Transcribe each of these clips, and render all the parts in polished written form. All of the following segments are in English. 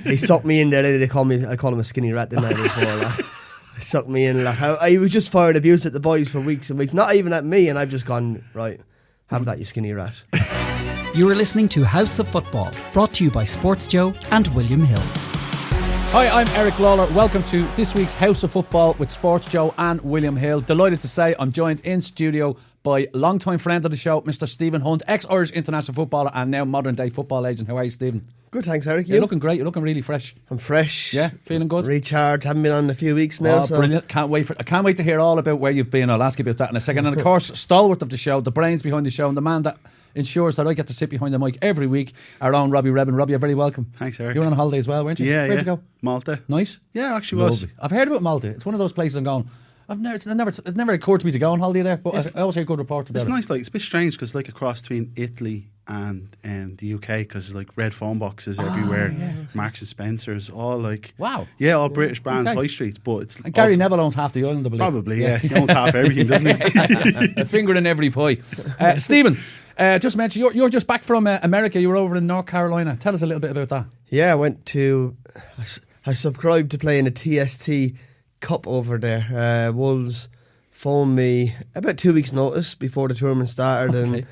He sucked me in there. I call him a skinny rat, didn't I? Before he sucked me in. Like, I was just firing abuse at the boys for weeks and weeks, not even at me, and I've just gone, right, have that, you skinny rat. You are listening to House of Football, brought to you by SportsJOE and William Hill. Hi, I'm Eric Lalor. Welcome to this week's House of Football with SportsJOE and William Hill. Delighted to say I'm joined in studio by long-time friend of the show, Mr. Stephen Hunt, ex-Irish international footballer and now modern-day football agent. How are you, Stephen? Good, thanks, Eric. You're looking great. You're looking really fresh. I'm fresh. Yeah, feeling good. Recharged. Haven't been on in a few weeks now. Oh, brilliant! I can't wait to hear all about where you've been. I'll ask you about that in a second. And of course, stalwart of the show, the brains behind the show, and the man that ensures that I get to sit behind the mic every week, our own Robbie Redmond. Robbie, you're very welcome. Thanks, Eric. You were on holiday as well, weren't you? Yeah, Where'd you go? Malta. Nice. Yeah, actually was. Lovely. I've heard about Malta. It's one of those places I'm going. It never occurred to me to go on holiday there, but I always hear good reports about it. It's nice, like it's a bit strange because like across between Italy and the UK, because like red phone boxes everywhere, Marks and Spencer's, all like all British brands, high streets. But it's and Gary Neville owns half the island, I believe. Probably, yeah. He owns half everything, doesn't he? A finger in every pie. Stephen, just mentioned you're just back from America. You were over in North Carolina. Tell us a little bit about that. Yeah, I subscribed to play in a TST Cup over there. Wolves phoned me about 2 weeks' notice before the tournament started and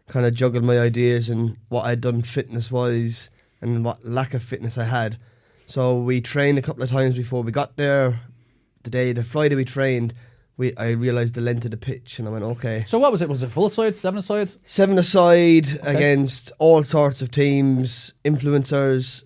kind of juggled my ideas and what I'd done fitness-wise and what lack of fitness I had. So we trained a couple of times before we got there. The Friday we trained, I realised the length of the pitch and I went, okay. So what was it? Was it full side, 7-a-side? 7-a-side against all sorts of teams, influencers.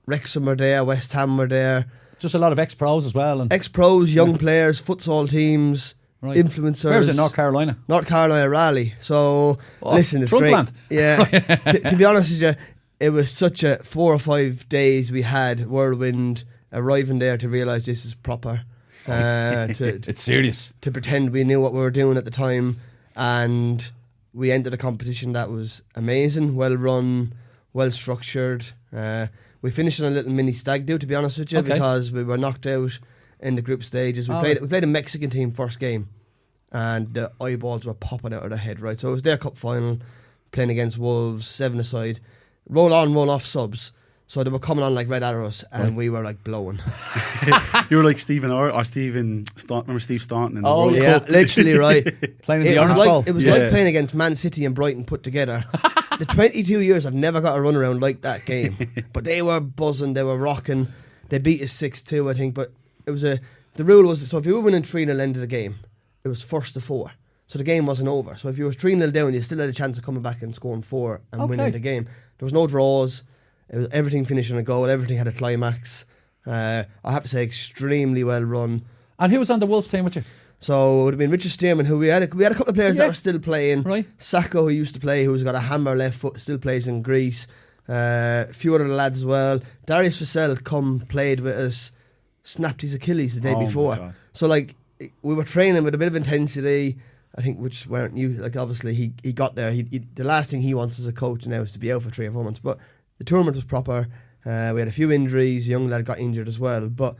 Wrexham were there, West Ham were there. Just a lot of ex-pros as well. And ex-pros, young players, futsal teams, influencers. Where was it? North Carolina? North Carolina Raleigh. So, listen, it's Trunkland. Great. Yeah. to be honest with you, it was such a 4 or 5 days we had, whirlwind, arriving there to realise this is proper. It's serious. To pretend we knew what we were doing at the time. And we entered a competition that was amazing, well run, well structured. We finished on a little mini stag do, to be honest with you, because we were knocked out in the group stages. We played a Mexican team first game, and the eyeballs were popping out of their head, right? So it was their cup final, playing against Wolves, 7-a-side, roll on, roll off subs. So they were coming on like red arrows, and we were like blowing. You were like Stephen Staunton. Remember Steve Staunton in the World Cup? Literally, right. Playing in the orange ball. It was like playing against Man City and Brighton put together. The 22 years I've never got a run around like that game. But they were buzzing, they were rocking. They beat us 6-2, I think. But it was the rule was, so if you were winning 3-0 end of the game, it was first to 4. So the game wasn't over. So if you were 3-0 down, you still had a chance of coming back and scoring 4 and winning the game. There was no draws. It was everything finishing a goal. Everything had a climax. I have to say, extremely well run. And who was on the Wolves team with you? So it would have been Richard Stearman, who we had a couple of players that were still playing. Right. Sacco, who used to play, who's got a hammer left foot, still plays in Greece. A few other lads as well. Darius Vassell played with us, snapped his Achilles the day before. So like we were training with a bit of intensity, I think, which weren't new. Like obviously he got there. The last thing he wants as a coach now is to be out for 3 or 4 months. But the tournament was proper. We had a few injuries. A young lad got injured as well, but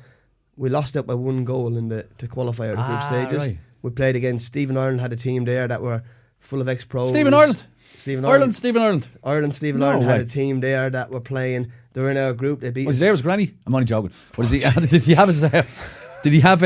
we lost out by 1 goal to qualify out of group stages. Right. We played against Stephen Ireland, had a team there that were full of ex-pros. Stephen Ireland had a team there that were playing. They were in our group. They beat us. Was there was Granny? I'm only joking. What is he? Did he have his? Did he have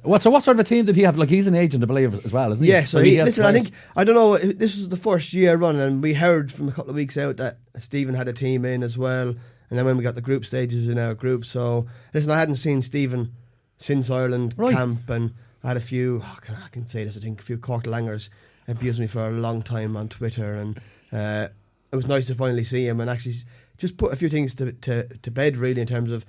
what sort of a team did he have? Like he's an agent, I believe, as well, isn't he? Yeah. So I don't know. This was the first year run, and we heard from a couple of weeks out that Stephen had a team in as well. And then when we got the group stages in our group, so listen, I hadn't seen Stephen since Ireland camp, and I had a few. I can say this. I think a few Cork Langers abused me for a long time on Twitter, and it was nice to finally see him and actually just put a few things to bed. Really, in terms of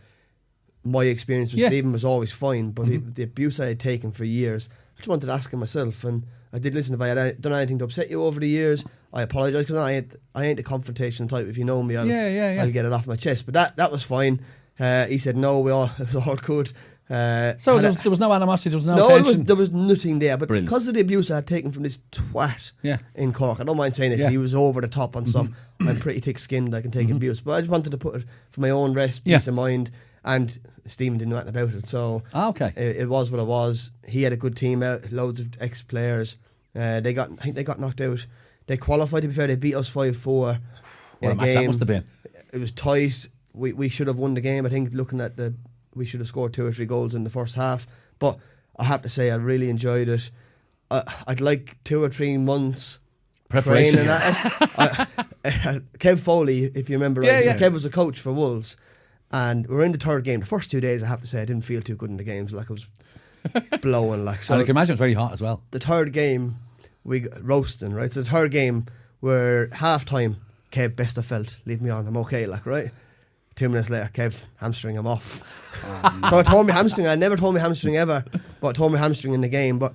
my experience with Stephen was always fine, but the abuse I had taken for years, I just wanted to ask him myself, and I did listen. If I had done anything to upset you over the years, I apologise, because I ain't the confrontation type. If you know me, I'll get it off my chest. But that was fine. He said no, it was all good. So there was no animosity, there was no tension? There was nothing there. But Brilliant. Because of the abuse I had taken from this twat in Cork, I don't mind saying it, he was over the top on stuff. I'm pretty thick-skinned, I can take abuse. But I just wanted to put it for my own rest, peace of mind. And Stephen didn't know anything about it. So it was what it was. He had a good team out, loads of ex-players. I think they got knocked out. They qualified, to be fair. They beat us 5-4 in a game. That must have been. It was tight. we should have won the game. I think looking at we should have scored 2 or 3 goals in the first half. But I have to say, I really enjoyed it. I'd like 2 or 3 months preparation. Kev Foley, if you remember, Kev was a coach for Wolves, and we were in the 3rd game. The first 2 days, I have to say, I didn't feel too good in the games. Like, I was blowing. Like, so and I can imagine it's very hot as well. The 3rd game, we got roasting, right? So the 3rd game, we're half time. Kev, best I felt. Leave me on. I'm okay. Like, right. 2 minutes later, Kev, hamstring, I'm off. So I tore my hamstring. I never tore my hamstring ever, but I tore my hamstring in the game. But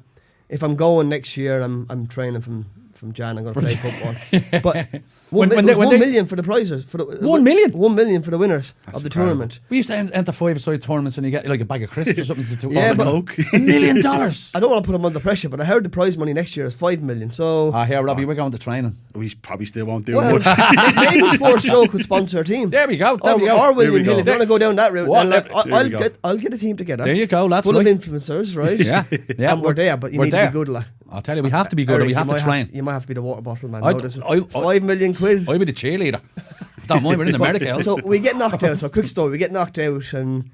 if I'm going next year, I'm training from Jan. I'm going to play football. But 1 million for the prizes. For the, 1 million? 1 million for the winners of the tournament. We used to enter 5-a-side tournaments and you get like a bag of crisps or something to yeah, but Coke. $1 million. I don't want to put them under pressure, but I heard the prize money next year is 5 million. So here, Robbie, we're going to training. We probably still won't do much. Maybe SportsJOE could sponsor a team. There we go. Or William Hill. If you want to go down that route, I'll get a team together. There you go. That's full of influencers, right? Yeah. And we're there, but you need to be good, like. I'll tell you, we have to be good. Eric, we have to train. You might have to be the water bottle man. £5 million. I'll be the cheerleader. Don't mind, we're in America. So we get knocked out. So quick story, we get knocked out, and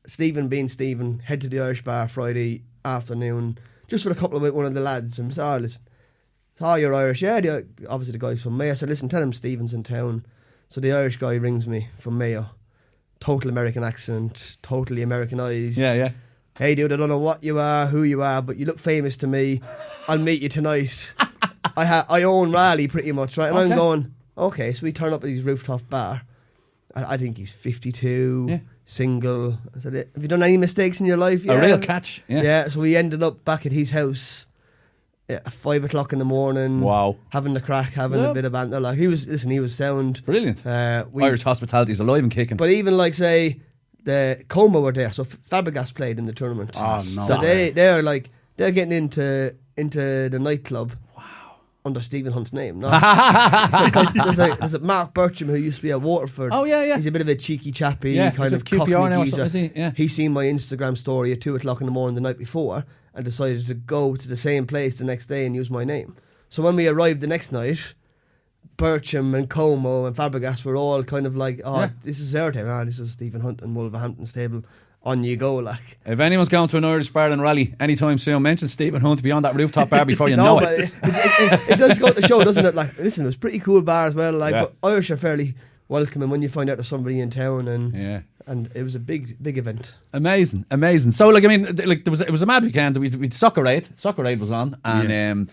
Stephen being Stephen, head to the Irish bar Friday afternoon, just with a couple of one of the lads, and said, listen, you're Irish. Yeah, obviously the guy's from Mayo. I said, listen, tell him Stephen's in town. So the Irish guy rings me from Mayo. Total American accent, totally Americanised. Yeah. Hey dude, I don't know what you are, who you are, but you look famous to me. I'll meet you tonight. I own Raleigh pretty much, right? And I'm going, okay, so we turn up at his rooftop bar. I think he's 52, single. I said, have you done any mistakes in your life? A real catch. Yeah, so we ended up back at his house at 5 o'clock in the morning. Wow. Having the crack, having a bit of banter. Like, he was sound. Brilliant. Irish hospitality is alive and kicking. But even like, say, the Como were there, so Fabregas played in the tournament. Oh no! So they're getting into the nightclub. Wow. Under Stephen Hunt's name. No. There's a Mark Bircham who used to be at Waterford. Oh yeah. He's a bit of a cheeky chappy, kind of QPR now or something, is he? Yeah. He seen my Instagram story at 2 o'clock in the morning the night before and decided to go to the same place the next day and use my name. So when we arrived the next night, Bircham and Como and Fabregas were all kind of like, this is our table. This is Stephen Hunt and Wolverhampton's table. On you go, like. If anyone's going to an Irish bar in Raleigh anytime soon, mention Stephen Hunt to be on that rooftop bar before you know it. It does go to show, doesn't it? Like, listen, it was a pretty cool bar as well. Like, but Irish are fairly welcoming when you find out there's somebody in town, and it was a big event. Amazing. So, like, I mean, like, it was a mad weekend. We'd Soccer Aid. Soccer Aid was on, and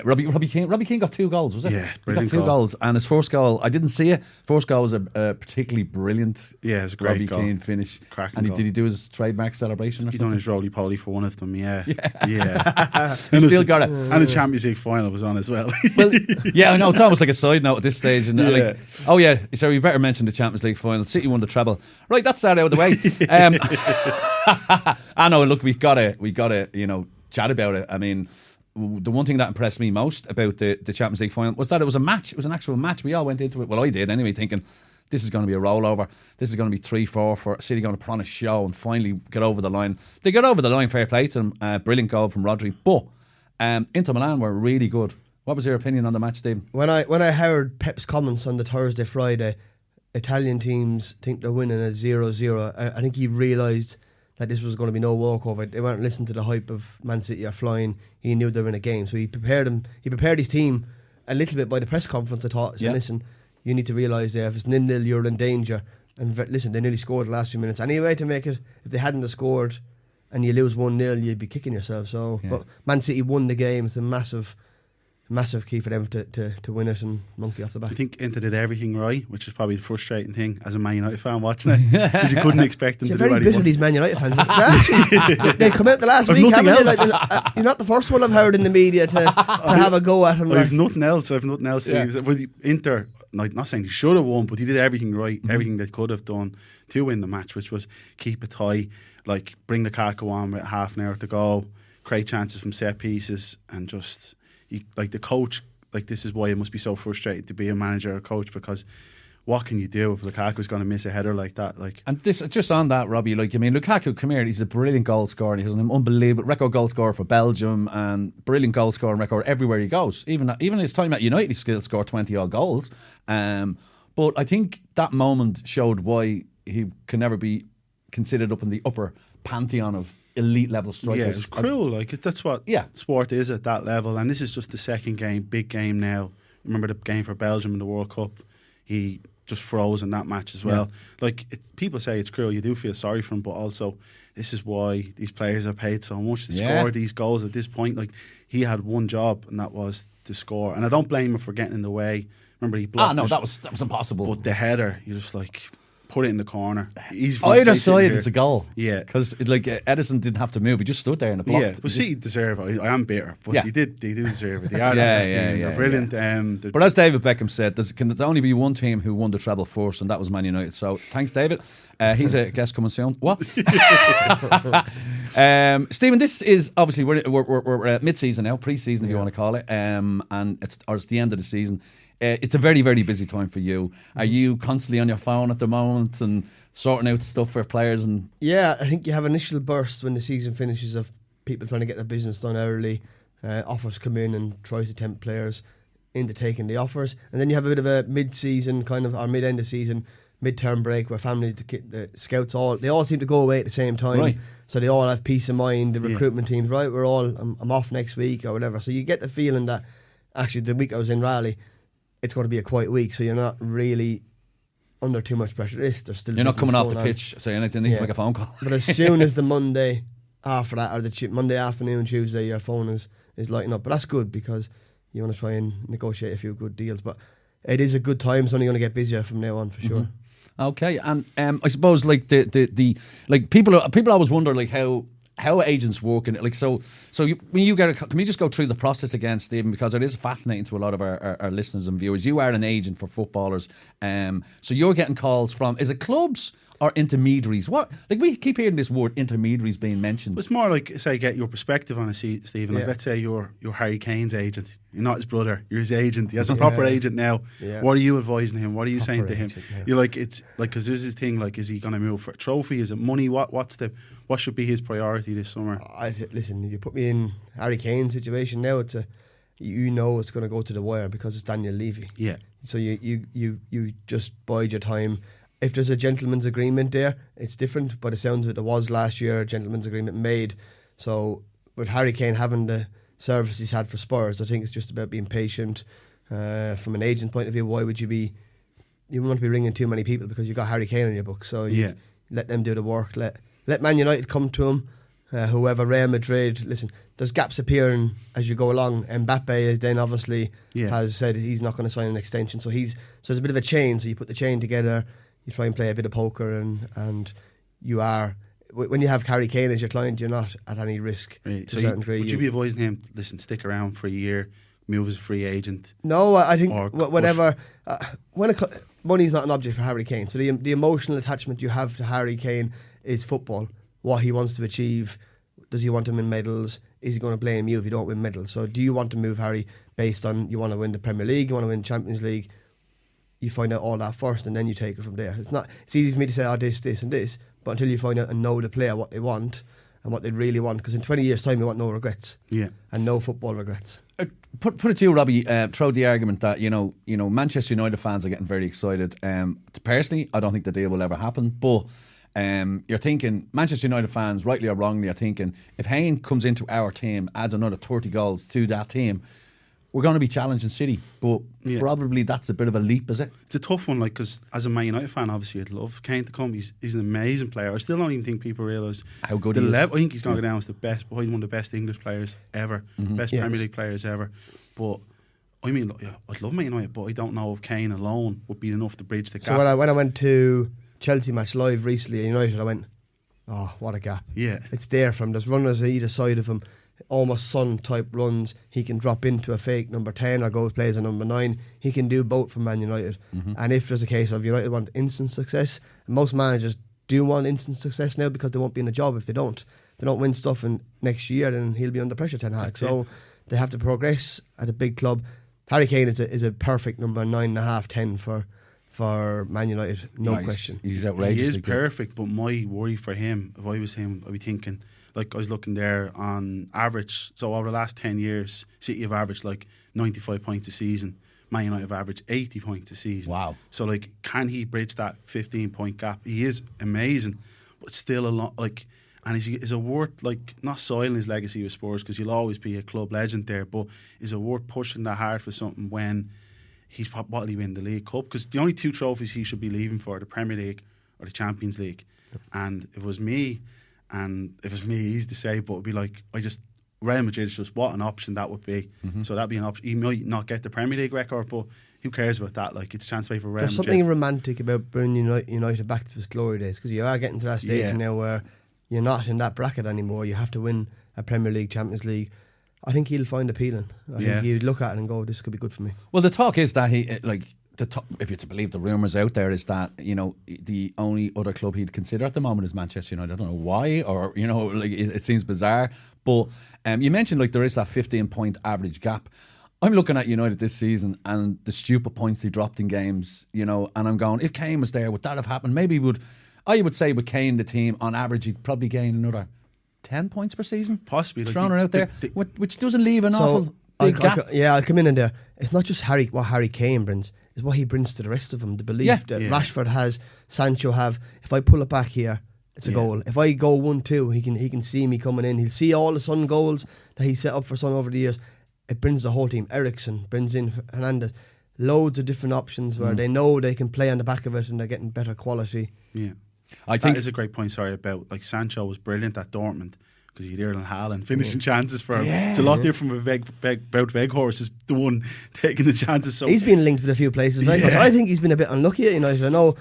Robbie Keane got 2 goals, was it? Yeah, he got 2 goals, and his first goal, I didn't see it. First goal was a particularly brilliant. Yeah, it was a great Robbie goal. Keane finish. Cracking and goal. Did he do his trademark celebration or he something? done his roly-poly for one of them, yeah. He still got it. And the Champions League final was on as well. Well, yeah, I know, it's almost like a side note at this stage. And so we better mention the Champions League final. City won the treble. Right, that's that out of the way. I know, look, we got to chat about it. I mean, the one thing that impressed me most about the Champions League final was that it was a match. It was an actual match. We all went into it. Well, I did anyway, thinking this is going to be a rollover. This is going to be 3-4 for City, going to put on a show and finally get over the line. They got over the line, fair play to them. Brilliant goal from Rodri. But Inter Milan were really good. What was your opinion on the match, Stephen? When I heard Pep's comments on the Thursday, Friday, Italian teams think they're winning at 0-0. I think he realised that this was going to be no walkover. They weren't listening to the hype of Man City are flying. He knew they were in a game, so he prepared his team a little bit by the press conference. I thought, listen, you need to realise if it's 0-0, you're in danger. And listen, they nearly scored the last few minutes anyway to make it. If they hadn't have scored and you lose 1-0, you'd be kicking yourself. So, but Man City won the game. It's a massive key for them to win it and monkey off the back. I think Inter did everything right, which is probably the frustrating thing as a Man United fan watching it, because you couldn't expect them to do anything. You're very bitter, these Man United fans. They come out the last week, haven't they? Like, you're not the first one I've heard in the media to have a go at them. I've nothing else. Well, Inter, not saying they should have won, but he did everything right, everything they could have done to win the match, which was keep it tight, like bring the Lukaku on with half an hour to go, create chances from set pieces, and just... like the coach, like this is why it must be so frustrating to be a manager or a coach, because what can you do if Lukaku's going to miss a header like that? Like, and this just on that, Robbie. Like, I mean, Lukaku, come here. He's a brilliant goal scorer. He's an unbelievable record goal scorer for Belgium, and brilliant goal scoring record everywhere he goes. Even his time at United, he still scored 20 odd goals. But I think that moment showed why he can never be considered up in the upper pantheon of elite level strikers. Yeah, it's cruel. Like that's what sport is at that level. And this is just the second game, big game now. Remember the game for Belgium in the World Cup? He just froze in that match as well. Like people say it's cruel. You do feel sorry for him, but also this is why these players are paid so much to score these goals at this point. Like he had one job, and that was to score. And I don't blame him for getting in the way. Remember he blocked. That was impossible. But the header, you just like put it in the corner. Either side, it's a goal. Yeah, because Edison didn't have to move; he just stood there in the block. Yeah, but City deserve it. I am bitter, but they do deserve it. They are they're brilliant. But as David Beckham said, there's only be one team who won the treble first, and that was Man United. So thanks, David. He's a guest coming soon. What? Stephen, this is obviously we're mid-season now, pre-season if you want to call it, and it's the end of the season. It's a very, very busy time for you. Are you constantly on your phone at the moment and sorting out stuff for players? And yeah, I think you have initial burst when the season finishes of people trying to get their business done early. Offers come in and tries to tempt players into taking the offers, and then you have a bit of a mid-season kind of or mid-end of season mid-term break where families, the scouts all seem to go away at the same time. Right. So they all have peace of mind. The recruitment teams, right? I'm off next week or whatever. So you get the feeling that actually the week I was in Raleigh, it's going to be a quiet week, so you're not really under too much pressure. You're not coming off the pitch saying anything, needs to make a phone call. But as soon as the Monday after that, or the Monday afternoon, Tuesday, your phone is lighting up. But that's good because you want to try and negotiate a few good deals. But it is a good time. It's only going to get busier from now on for sure. Okay, and I suppose like the people always wonder like how agents work, and like so when you get can we just go through the process again, Stephen, because it is fascinating to a lot of our listeners and viewers. You are an agent for footballers, so you're getting calls from, is it clubs or intermediaries? What, like we keep hearing this word intermediaries being mentioned. It's more like, say, get your perspective on it, Stephen. Like, let's say you're Harry Kane's agent. You're not his brother. You're his agent. He has a proper agent now. Yeah. What are you advising him? What are you saying to him? You're like, it's like, because there's this thing like, is he going to move for a trophy? Is it money? What should be his priority this summer? Listen, you put me in Harry Kane's situation now. It's it's going to go to the wire because it's Daniel Levy. Yeah. So you just bide your time. If there's a gentleman's agreement there, it's different. But it sounds like there was last year a gentleman's agreement made. So with Harry Kane having the service he's had for Spurs, I think it's just about being patient. From an agent point of view, why would you wouldn't want to be ringing too many people because you've got Harry Kane on your book. So let them do the work. Let Man United come to him. Whoever, Real Madrid. Listen, there's gaps appearing as you go along. Mbappe then obviously has said he's not going to sign an extension. So there's a bit of a chain. So you put the chain together. You try and play a bit of poker, and you are, when you have Harry Kane as your client, you're not at any risk. Right. So would you be advising him, listen, stick around for a year, move as a free agent? No, I think whatever. Money's not an object for Harry Kane. So the emotional attachment you have to Harry Kane is football. What he wants to achieve. Does he want to win medals? Is he going to blame you if you don't win medals? So do you want to move Harry based on you want to win the Premier League, you want to win Champions League? You find out all that first and then you take it from there. It's easy for me to say, this and this, but until you find out and know the player, what they want and what they really want, because in 20 years' time you want no regrets. Yeah. And no football regrets. Put it to you, Robbie, throw the argument that, Manchester United fans are getting very excited. Personally, I don't think the deal will ever happen, but you're thinking, Manchester United fans, rightly or wrongly, are thinking, if Hayne comes into our team, adds another 30 goals to that team, we're going to be challenging City, but probably that's a bit of a leap, is it? It's a tough one, because as a Man United fan, obviously I'd love Kane to come. He's an amazing player. I still don't even think people realise how good he is. I think he's going to go down as one of the best English players ever, best Premier League players ever. But I mean, I'd love Man United, but I don't know if Kane alone would be enough to bridge the gap. So when I went to Chelsea match live recently at United, I went, oh, what a gap. Yeah. It's there for him. There's runners on either side of him. Almost Son type runs. He can drop into a fake number 10 or go play as a number 9. He can do both for Man United. And if there's a case of United want instant success, and most managers do want instant success now because they won't be in a job if they don't. If they don't win stuff in next year, then he'll be under pressure, Ten Hag. So they have to progress at a big club. Harry Kane is a perfect number 9.5, 10 for Man United, no question. He's outrageous. He is perfect, but my worry for him, if I was him, I'd be thinking, like I was looking there on average, so over the last 10 years, City have averaged like 95 points a season. Man United have averaged 80 points a season. Wow. So, like, can he bridge that 15-point gap? He is amazing, but still a lot, like, and is it worth, like, not soiling his legacy with Spurs, because he'll always be a club legend there, but is it worth pushing that hard for something when he's probably win the League Cup? Because the only two trophies he should be leaving for, the Premier League or the Champions League. And if it was me, easy to say, but it'd be like, Real Madrid, just what an option that would be. So that'd be an option. He might not get the Premier League record, but who cares about that? Like, it's a chance to play for Real There's Madrid. something romantic about bringing United back to its glory days, because you are getting to that stage now where you're not in that bracket anymore. You have to win a Premier League, Champions League. I think he'll find appealing. I think he'd look at it and go, this could be good for me. Well, the talk is that if you're to believe the rumours out there, is that, you know, the only other club he'd consider at the moment is Manchester United. I don't know why, or, you know, like, it seems bizarre. But you mentioned, like, there is that 15-point average gap. I'm looking at United this season and the stupid points they dropped in games, you know, and I'm going, if Kane was there, would that have happened? Maybe I would say with Kane, the team, on average, he'd probably gain another 10 points per season. Possibly. Like, thrown it out there, which doesn't leave an awful big gap. I'll come in there. It's not just what Harry Kane brings, it's what he brings to the rest of them. The belief that Rashford has, Sancho have. If I pull it back here, it's a goal. If I go 1-2, he can see me coming in. He'll see all the Son goals that he set up for Son over the years. It brings the whole team. Eriksen brings in Hernandez. Loads of different options where they know they can play on the back of it and they're getting better quality. Yeah. I think that is a great point, about, like, Sancho was brilliant at Dortmund, because he had Erling Haaland finishing chances for him. It's a lot different with Wout Weghorst is the one taking the chances. So he's been linked with a few places. Right? I think he's been a bit unlucky at United. I know,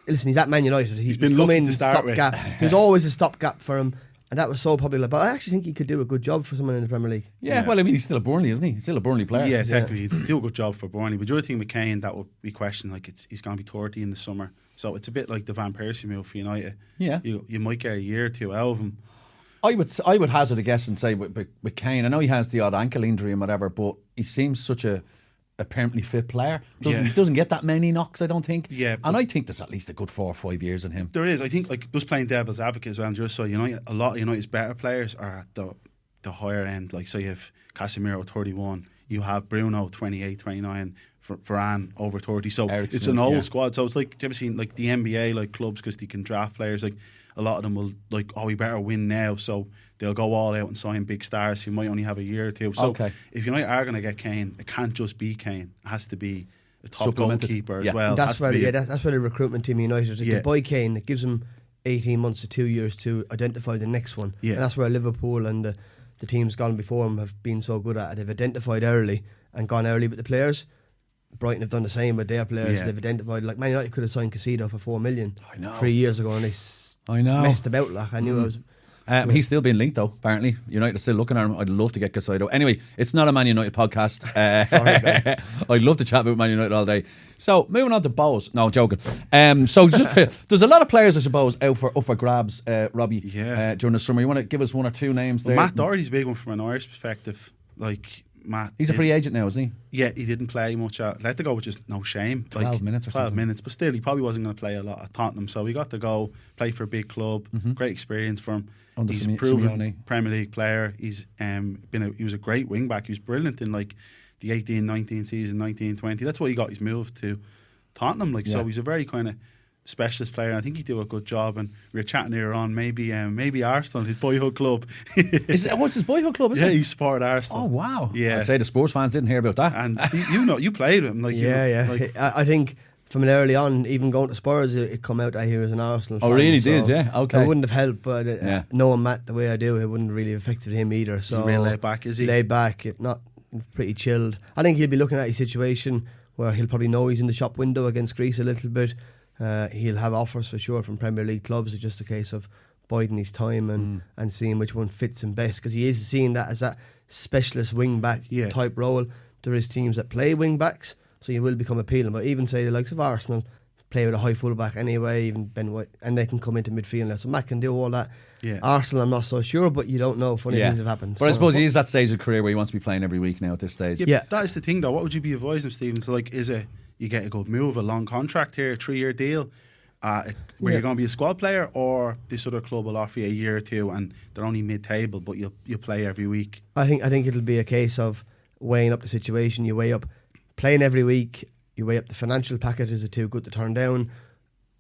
listen, he's at Man United. He's been come in to start stopgap. There's always a stopgap for him, and that was so popular. But I actually think he could do a good job for someone in the Premier League. Yeah, well, I mean, he's still a Burnley, isn't he? He's still a Burnley player. Yeah, technically, he'd do a good job for Burnley. But the other thing with Kane that would be questioned, like, he's going to be 30 in the summer. So it's a bit like the Van Persie move for United. Yeah. You might get a year or two out of him. I would hazard a guess and say with Kane, I know he has the odd ankle injury and whatever, but he seems such a permanently fit player. He doesn't get that many knocks, I don't think. Yeah. And I think there's at least a good 4 or 5 years in him. There is. I think, like, just playing devil's advocate as well, just so United, a lot of United's better players are at the higher end. Like, so you have Casemiro 31, you have Bruno 28, 29, Varane over 30. So Ericsson, it's an old squad. So it's like, have you ever seen, like, the NBA, like, clubs, because they can draft players, like, a lot of them will, like, we better win now, so they'll go all out and sign big stars who might only have a year or two. So if United are going to get Kane, it can't just be Kane. It has to be a top goalkeeper as well. That's where the recruitment team United, if they buy Kane, it gives them 18 months to 2 years to identify the next one. And that's where Liverpool and the teams gone before them have been so good at it. They've identified early and gone early with the players. Brighton have done the same with their players. They've identified, like, Man United could have signed Caicedo for 4 million 3 years ago, and they messed about. Like, I knew I was. He's still being linked, though, apparently. United are still looking at him. I'd love to get Caicedo. Anyway, it's not a Man United podcast. Sorry, I'd love to chat about Man United all day. So, moving on to Bows. No, joking. So, just there's a lot of players, I suppose, up for grabs, Robbie, during the summer. You want to give us 1 or 2 names there? Matt Doherty's a big one from an Irish perspective. Like, Matt, he's a free agent now, isn't he? Yeah, he didn't play much at Atletico, which is no shame. 12 minutes or 12 something. minutes, but still, he probably wasn't going to play a lot at Tottenham, so he got to go play for a big club. Great experience for him. He's a proven Premier League player. He's he was a great wing back. He was brilliant in, like, the 18-19 season, 19-20. That's why he got his move to Tottenham. Like, so he's a very kind of specialist player, and I think he did a good job. And we were chatting earlier on, maybe Arsenal, his boyhood club. What's his boyhood club? Is it? He supported Arsenal. Oh wow! Yeah, I'd say the sports fans didn't hear about that. And Steve, you played with him, like, Like, I think from an early on, even going to Spurs, it come out that he was an Arsenal fan. Oh, really? Did? Yeah. Okay. It wouldn't have helped, but knowing Matt the way I do, it wouldn't really have affected him either. So he's real laid back, is he? Laid back, not pretty chilled. I think he'll be looking at his situation where he'll probably know he's in the shop window against Greece a little bit. He'll have offers for sure from Premier League clubs. It's just a case of biding his time and seeing which one fits him best, because he is seeing that as that specialist wing back type role. There is teams that play wing backs, so you will become appealing. But even say the likes of Arsenal play with a high full back anyway, even Ben White, and they can come into midfield now. So Matt can do all that. Arsenal, I'm not so sure, but you don't know. Funny things have happened. But I suppose he is that stage of career where he wants to be playing every week now at this stage. That is the thing, though. What would you be advising, Stephen? So, like, is it you get a good move, a long contract here, a 3-year deal, where you're going to be a squad player, or this other club will offer you a year or two and they're only mid-table, but you'll play every week? I think it'll be a case of weighing up the situation. You weigh up playing every week, you weigh up the financial package, is it too good to turn down?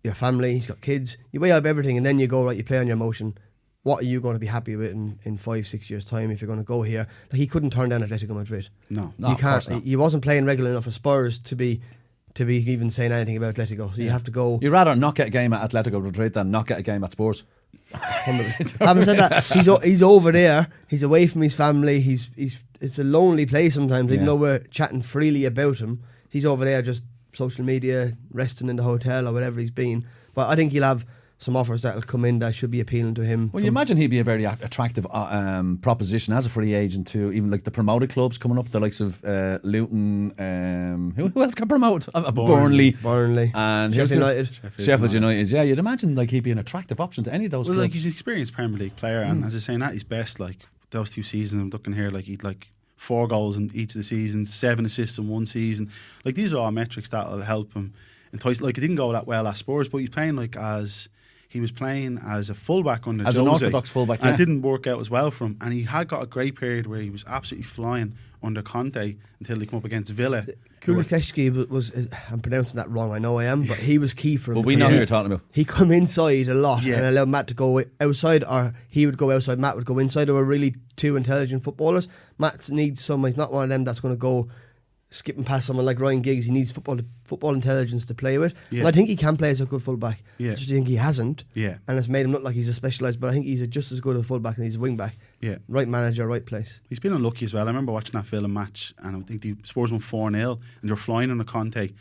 Your family, he's got kids. You weigh up everything and then you go, right, you play on your emotion. What are you going to be happy with in 5-6 years' time if you're going to go here? Like, he couldn't turn down Atletico Madrid. No, you can't. He wasn't playing regular enough for Spurs to be even saying anything about Atletico. So you have to go. You'd rather not get a game at Atletico Madrid than not get a game at Spurs. Having said that, he's over there. He's away from his family. It's a lonely place sometimes, even though we're chatting freely about him. He's over there just social media, resting in the hotel or whatever he's been. But I think he'll have some offers that'll come in that should be appealing to him. Well, you imagine he'd be a very attractive proposition as a free agent to even like the promoted clubs coming up, the likes of Luton. Who else can promote? Burnley, and Sheffield United. Yeah, you'd imagine like he'd be an attractive option to any of those. Well, clubs. like, he's an experienced Premier League player, and as I was saying, at his best, like those 2 seasons, I'm looking here, like he'd like 4 goals in each of the seasons, 7 assists in one season. Like, these are all metrics that'll help him entice. Like, it didn't go that well at Spurs, but he was playing as a fullback under Jose, an orthodox fullback, and it didn't work out as well for him. And he had got a great period where he was absolutely flying under Conte until he came up against Villa. Kulikeshki was, I'm pronouncing that wrong, I know I am, but he was key for him. But we know who you're talking about. He come inside a lot and allowed Matt to go outside, or he would go outside, Matt would go inside. They were really 2 intelligent footballers. Matt needs someone, he's not one of them that's going to go skipping past someone like Ryan Giggs. He needs football intelligence to play with. And I think he can play as a good fullback. I just think he hasn't. And it's made him look like he's a specialised, but I think he's just as good a fullback and he's a wing back. Right manager, right place. He's been unlucky as well. I remember watching that Villa match, and I think the Spurs won 4-0 and they were flying on a Conte,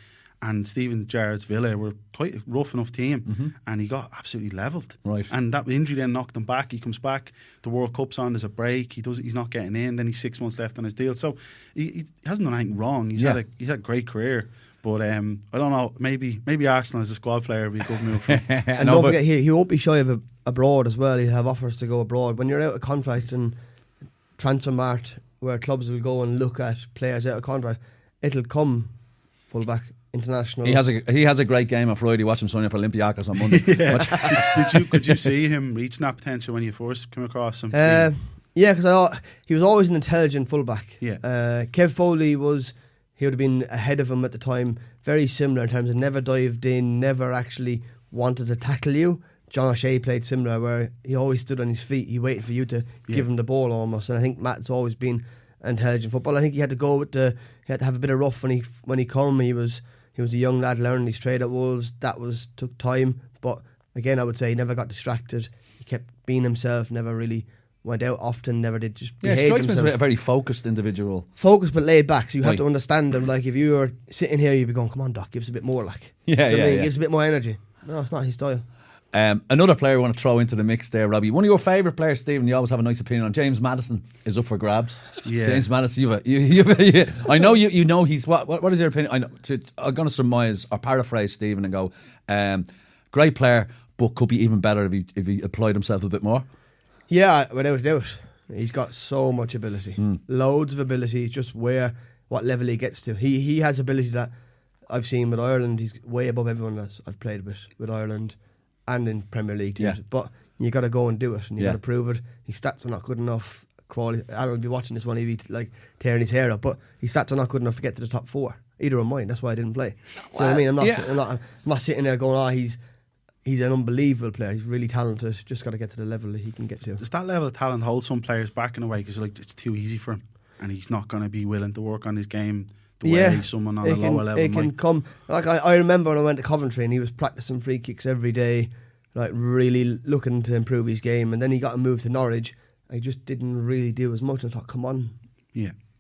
and Steven Gerrard's Villa were quite a rough enough team, and he got absolutely levelled. Right. And that injury then knocked him back. He comes back, the World Cup's on, there's a break, he's not getting in, then he's 6 months left on his deal. So he hasn't done anything wrong. He's had a great career. But I don't know, maybe Arsenal as a squad player would be a good move for him. And don't forget, he won't be shy of abroad as well. He'll have offers to go abroad. When you're out of contract and Transfermarkt, where clubs will go and look at players out of contract, it'll come fullback, international. He has a great game on Friday. Watch him signing for Olympiacos on Monday. Could you see him reaching that potential when you first came across him? Yeah, because he was always an intelligent fullback. Kev Foley he would have been ahead of him at the time. Very similar in terms of never dived in, never actually wanted to tackle you. John O'Shea played similar, where he always stood on his feet. He waited for you to give him the ball almost. And I think Matt's always been intelligent football. I think he had to go he had to have a bit of rough when he come. He was a young lad learning his trade at Wolves. Took time, but again, I would say he never got distracted. He kept being himself. Never really went out often. Never did just behave himself. Strikes me as a very focused individual. Focused but laid back. So you have to understand him. Like, if you were sitting here, you'd be going, "Come on, Doc, give us a bit more." Like, Give us a bit more energy. No, it's not his style. Another player I want to throw into the mix there, Robbie. One of your favourite players, Stephen, you always have a nice opinion on. James Maddison is up for grabs. James Maddison, I know you know he's what is your opinion? I'm going to surmise or paraphrase Stephen and go, great player, but could be even better if he applied himself a bit more. Yeah, without a doubt. He's got so much ability, loads of ability. Just what level he gets to. He has ability that I've seen with Ireland. He's way above everyone else I've played with Ireland and in Premier League teams. But you got to go and do it, and you got to prove it. His stats are not good enough. Crawley, I'll be watching this one. He'd be like tearing his hair up, but his stats are not good enough to get to the top 4. Either of mine. That's why I didn't play. You know what I mean? I'm not sitting there going, he's an unbelievable player. He's really talented. Just got to get to the level that he can get to. Does that level of talent hold some players back in a way because it's too easy for him, and he's not going to be willing to work on his game the way someone on a lower level it can come. Like I remember when I went to Coventry and he was practicing free kicks every day, like really looking to improve his game. And then he got a move to Norwich. I just didn't really do as much. I thought, come on,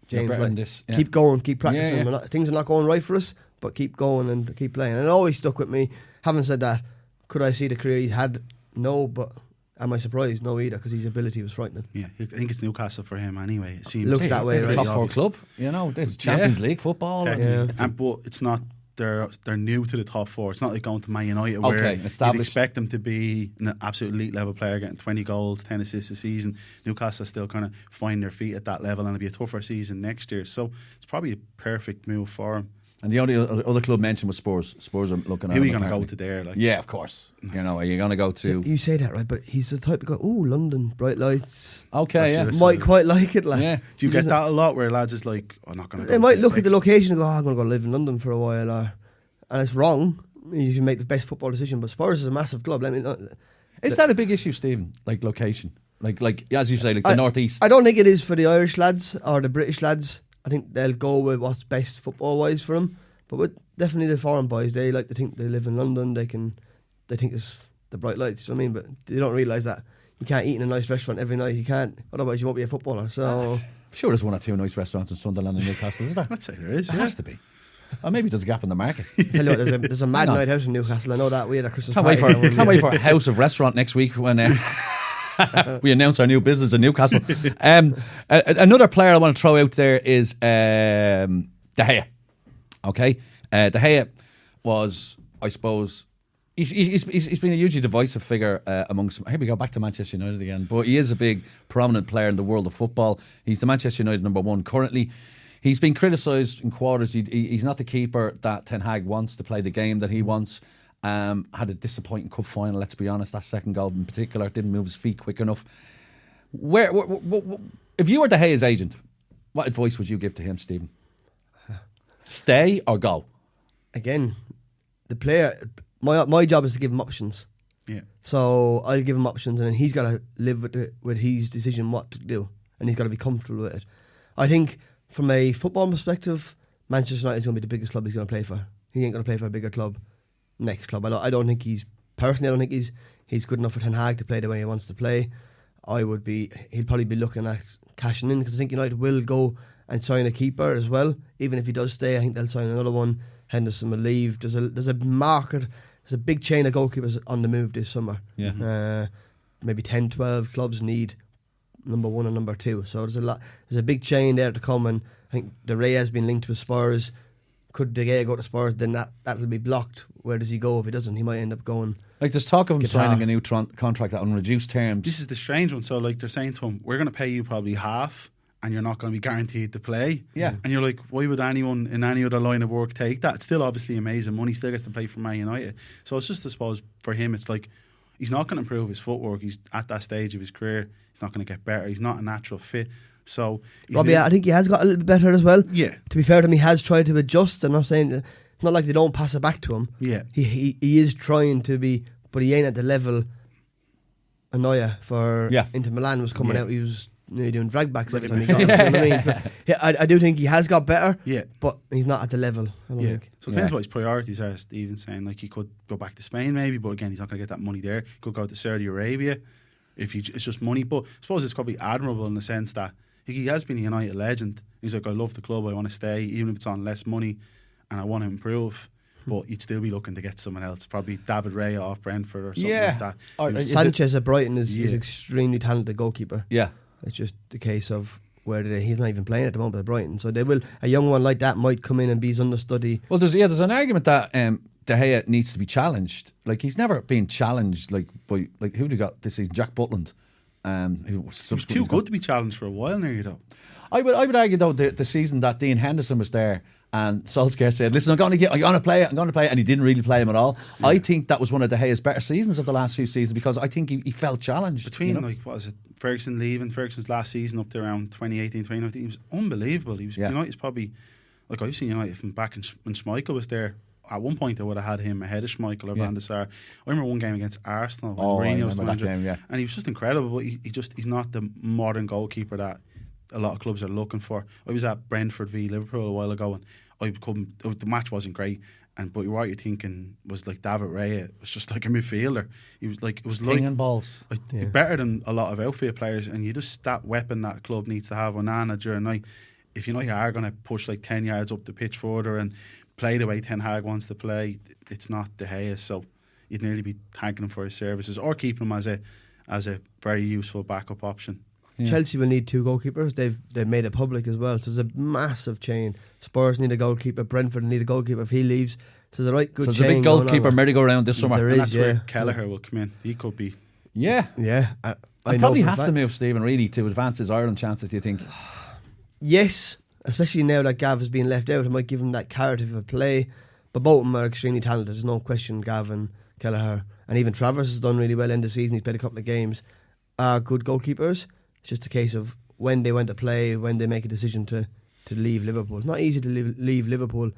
James, keep going, keep practicing. Things are not going right for us, but keep going and keep playing. And it always stuck with me. Having said that, could I see the career he's had? No, but am I surprised? No either, because his ability was frightening. Yeah, I think it's Newcastle for him anyway. It seems looks that way. It's a top 4 club, there's Champions League football. But it's not. They're new to the top 4. It's not like going to Man United where you'd expect them to be an absolute elite level player, getting 20 goals, 10 assists a season. Newcastle still kind of find their feet at that level, and it'll be a tougher season next year. So it's probably a perfect move for him And the only other club mentioned was Spurs. Spurs are looking at Who are him, you going to go apparently. to there? Like, Yeah, of course. You know, are you going to go to... You say that, right? But he's the type to go, oh, London, bright lights. Okay, yeah. That's Might quite like it. Like. Yeah. Do you get that a lot where lads is like, I'm not going to go? They might look at the next- location and go, I'm going to go live in London for a while. And it's wrong. You should make the best football decision. But Spurs is a massive club. I mean, Is that a big issue, Stephen? Like location? Like as you say, like the northeast? I don't think it is for the Irish lads or the British lads. I think they'll go with what's best football-wise for them. But with definitely the foreign boys, they like to think they live in London. They think it's the bright lights. You know what I mean? But they don't realise that you can't eat in a nice restaurant every night. You can't. Otherwise, you won't be a footballer. So I'm sure there's one or two nice restaurants in Sunderland and Newcastle, is there? I'd say there is. There Yeah. has to be. Or maybe there's a gap in the market. tell you what, there's a mad Hang on. night out in Newcastle. I know that we had a Christmas Can't wait party. for a House of Restaurant next week when we announce our new business in Newcastle. Another player I want to throw out there is De Gea. Okay, De Gea was, I suppose, he's been a hugely divisive figure amongst. Here we go, back to Manchester United again. But he is a big, prominent player in the world of football. He's the Manchester United #1 currently. He's been criticised in quarters. He's not the keeper that Ten Hag wants to play the game that he wants. Had a disappointing cup final, let's be honest. That second goal in particular, didn't move his feet quick enough. If you were De Gea's agent, what advice would you give to him, Stephen? Stay or go? Again, the player. My job is to give him options. Yeah. So I'll give him options, and then he's got to live with his decision what to do, and he's got to be comfortable with it. I think from a football perspective, Manchester United is going to be the biggest club he's going to play for. He ain't going to play for a bigger club, next club. I don't think he's good enough for Ten Hag to play the way he wants to play. He'll probably be looking at cashing in, because I think United will go and sign a keeper as well. Even if he does stay, I think they'll sign another one. Henderson will leave. There's a market. There's a big chain of goalkeepers on the move this summer. Yeah. Maybe 10, 12 clubs need #1 and #2. So there's a big chain there to come, and I think De Gea has been linked with Spurs. Could De Gea go to Spurs, then that'll be blocked. Where does he go if he doesn't? He might end up going. Like there's talk of him Guitar. signing a new contract on reduced terms. This is the strange one. So like they're saying to him, we're going to pay you probably half, and you're not going to be guaranteed to play. Yeah. And you're like, why would anyone in any other line of work take that? It's still obviously amazing money. Still gets to play for Man United. So it's just, I suppose, for him, it's like he's not going to improve his footwork. He's at that stage of his career. He's not going to get better. He's not a natural fit. So Robbie, I think he has got a little bit better as well. Yeah. To be fair to him, he has tried to adjust. I'm not saying it's not like they don't pass it back to him. Yeah. He is trying to be, but he ain't at the level Anoya for Inter Milan was coming out. He was nearly doing drag backs every time he got him. You know what I mean? So, yeah, I do think he has got better. Yeah. But he's not at the level. I don't think. So it depends what his priorities are. Stephen saying like he could go back to Spain maybe, but again he's not going to get that money there. He could go to Saudi Arabia if it's just money. But I suppose it's probably admirable in the sense that he has been a United legend. He's like, I love the club, I want to stay, even if it's on less money, and I want to improve. But you'd still be looking to get someone else, probably David Raya off Brentford or something like that. Sanchez at Brighton is extremely talented goalkeeper. Yeah. It's just the case of he's not even playing at the moment at Brighton. So a young one like that might come in and be his understudy. Well, there's an argument that De Gea needs to be challenged. Like he's never been challenged by who they got this season, Jack Butland. Who was too good to be challenged for a while now, though. I would argue though the season that Dean Henderson was there and Solskjaer said, "Listen, I'm going to play it," and he didn't really play him at all. Yeah. I think that was one of De Gea's better seasons of the last few seasons because I think he felt challenged. Between what was it, Ferguson leaving, Ferguson's last season up to around 2018, 2019, he was unbelievable. He was United's probably, like I've seen United from back when Schmeichel was there. At one point, I would have had him ahead of Schmeichel or Van der Sar. I remember one game against Arsenal when Mourinho was the manager, and he was just incredible. But he's not the modern goalkeeper that a lot of clubs are looking for. I was at Brentford v Liverpool a while ago, and the match wasn't great. But what you're thinking was like David Raya was just like a midfielder. He was like pinging balls, better than a lot of outfield players. And you just that weapon that club needs to have Onana during the night. If you know you are going to push like 10 yards up the pitch further and play the way Ten Hag wants to play, it's not De Gea, so you'd nearly be thanking him for his services or keeping him as a very useful backup option. Yeah. Chelsea will need 2 goalkeepers. They've made it public as well. So there's a massive chain. Spurs need a goalkeeper. Brentford need a goalkeeper if he leaves. So there's a good chain. So there's a big goalkeeper merry-go-round this summer. There and is, that's where Kelleher will come in. He could be. Yeah. I probably has to move, Stephen, really, to advance his Ireland chances, do you think? Yes. especially now that Gav has been left out, it might give him that carrot of a play. But both of them are extremely talented. There's no question. Gav and Kelleher, and even Travers has done really well in the season. He's played a couple of games. Are good goalkeepers. It's just a case of when they want to play, when they make a decision to leave Liverpool. It's not easy to leave Liverpool